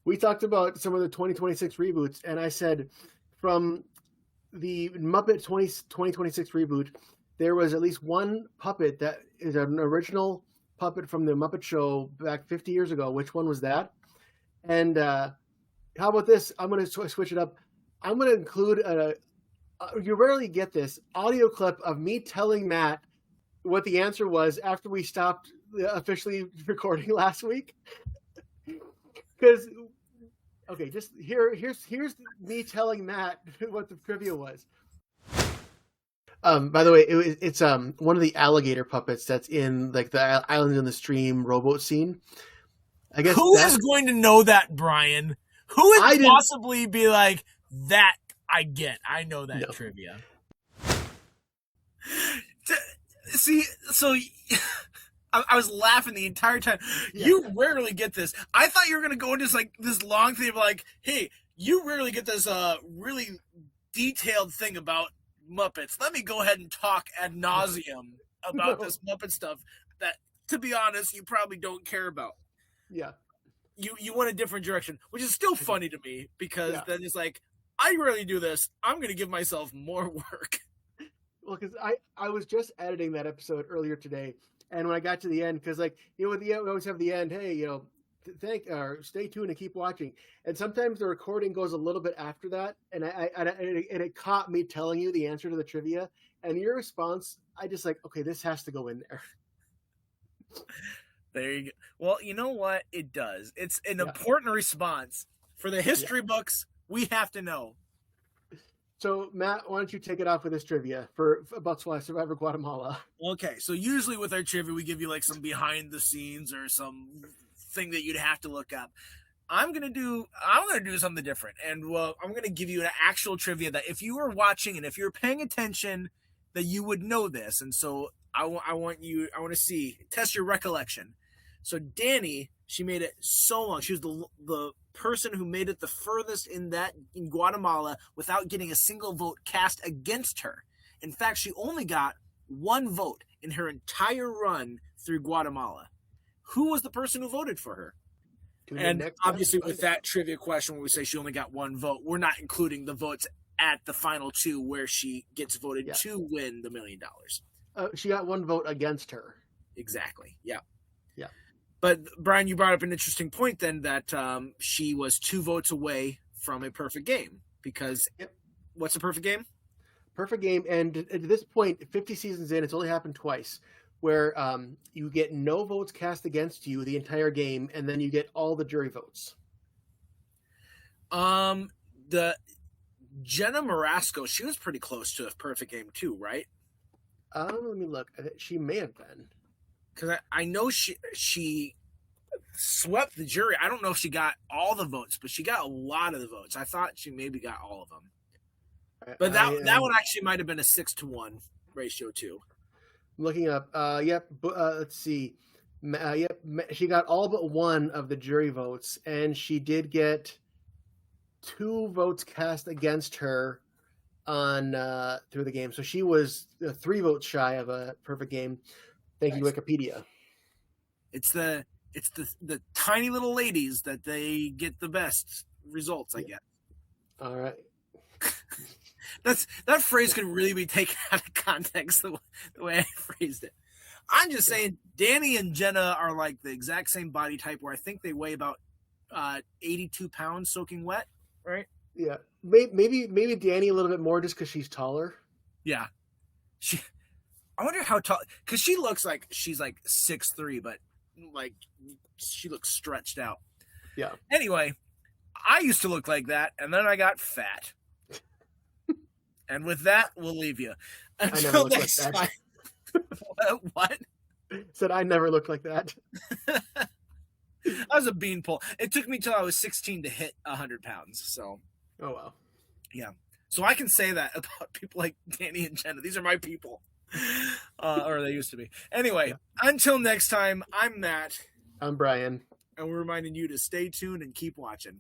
we talked about some of the 2026 reboots, and I said from the Muppet 2026 reboot, there was at least one puppet that is an original puppet from the Muppet Show back 50 years ago. Which one was that? And how about this? I'm going to switch it up. I'm going to include you rarely get this audio clip of me telling Matt what the answer was after we stopped officially recording last week. Because just here's me telling Matt what the trivia was. By the way, it's one of the alligator puppets that's in like the Island in the Stream rowboat scene. I guess who is going to know that, Brian? Who would possibly be like that? I know that trivia. See, so I was laughing the entire time. Yeah. You rarely get this. I thought you were going to go into this long thing of like, hey, you rarely get this really detailed thing about Muppets. Let me go ahead and talk ad nauseum about this Muppet stuff that, to be honest, you probably don't care about. Yeah. You went a different direction, which is still funny to me because then it's like, I rarely do this. I'm going to give myself more work. Well, because I was just editing that episode earlier today, and when I got to the end, because we always have the end. Hey, stay tuned and keep watching. And sometimes the recording goes a little bit after that, and it caught me telling you the answer to the trivia, and your response, I just like, okay, this has to go in there. There you go. Well, you know what? It does. It's an important response for the history books. We have to know. So, Matt, why don't you take it off with this trivia for about Survivor Guatemala? Okay, so usually with our trivia, we give you like some behind the scenes or some thing that you'd have to look up. I'm gonna do something different, and I'm gonna give you an actual trivia that if you were watching and if you're paying attention, that you would know this. And so I want to test your recollection. So Danny, she made it so long. She was the person who made it the furthest in Guatemala without getting a single vote cast against her. In fact, she only got one vote in her entire run through Guatemala. Who was the person who voted for her? And obviously with that trivia question where we say she only got one vote, we're not including the votes at the final two where she gets voted to win the $1 million. She got one vote against her. Exactly. Yeah. Yeah. But Brian, you brought up an interesting point then that she was 2 votes away from a perfect game because what's a perfect game? Perfect game. And at this point, 50 seasons in, it's only happened twice where you get no votes cast against you the entire game, and then you get all the jury votes. The Jenna Marasco, she was pretty close to a perfect game too, right? Let me look. She may have been. Because I know she swept the jury. I don't know if she got all the votes, but she got a lot of the votes. I thought she maybe got all of them. But that one actually might have been a 6-1 ratio too. I'm looking up. Let's see. She got all but one of the jury votes, and she did get 2 votes cast against her on through the game. So she was 3 votes shy of a perfect game. Thank you, Wikipedia. It's the tiny little ladies that they get the best results, I guess. All right. That phrase could really be taken out of context the way I phrased it. I'm just saying Danny and Jenna are like the exact same body type where I think they weigh about 82 pounds soaking wet, right? Yeah. Maybe Danny a little bit more just because she's taller. Yeah. I wonder how tall, because she looks like she's like 6'3", but like she looks stretched out. Yeah. Anyway, I used to look like that, and then I got fat. And with that, we'll leave you. Until next time. What? Said I never looked like that. I was a beanpole. It took me till I was 16 to hit 100 pounds. So. Oh wow. Yeah. So I can say that about people like Danny and Jenna. These are my people. Or they used to be. Anyway, until next time, I'm Matt. I'm Brian. And we're reminding you to stay tuned and keep watching.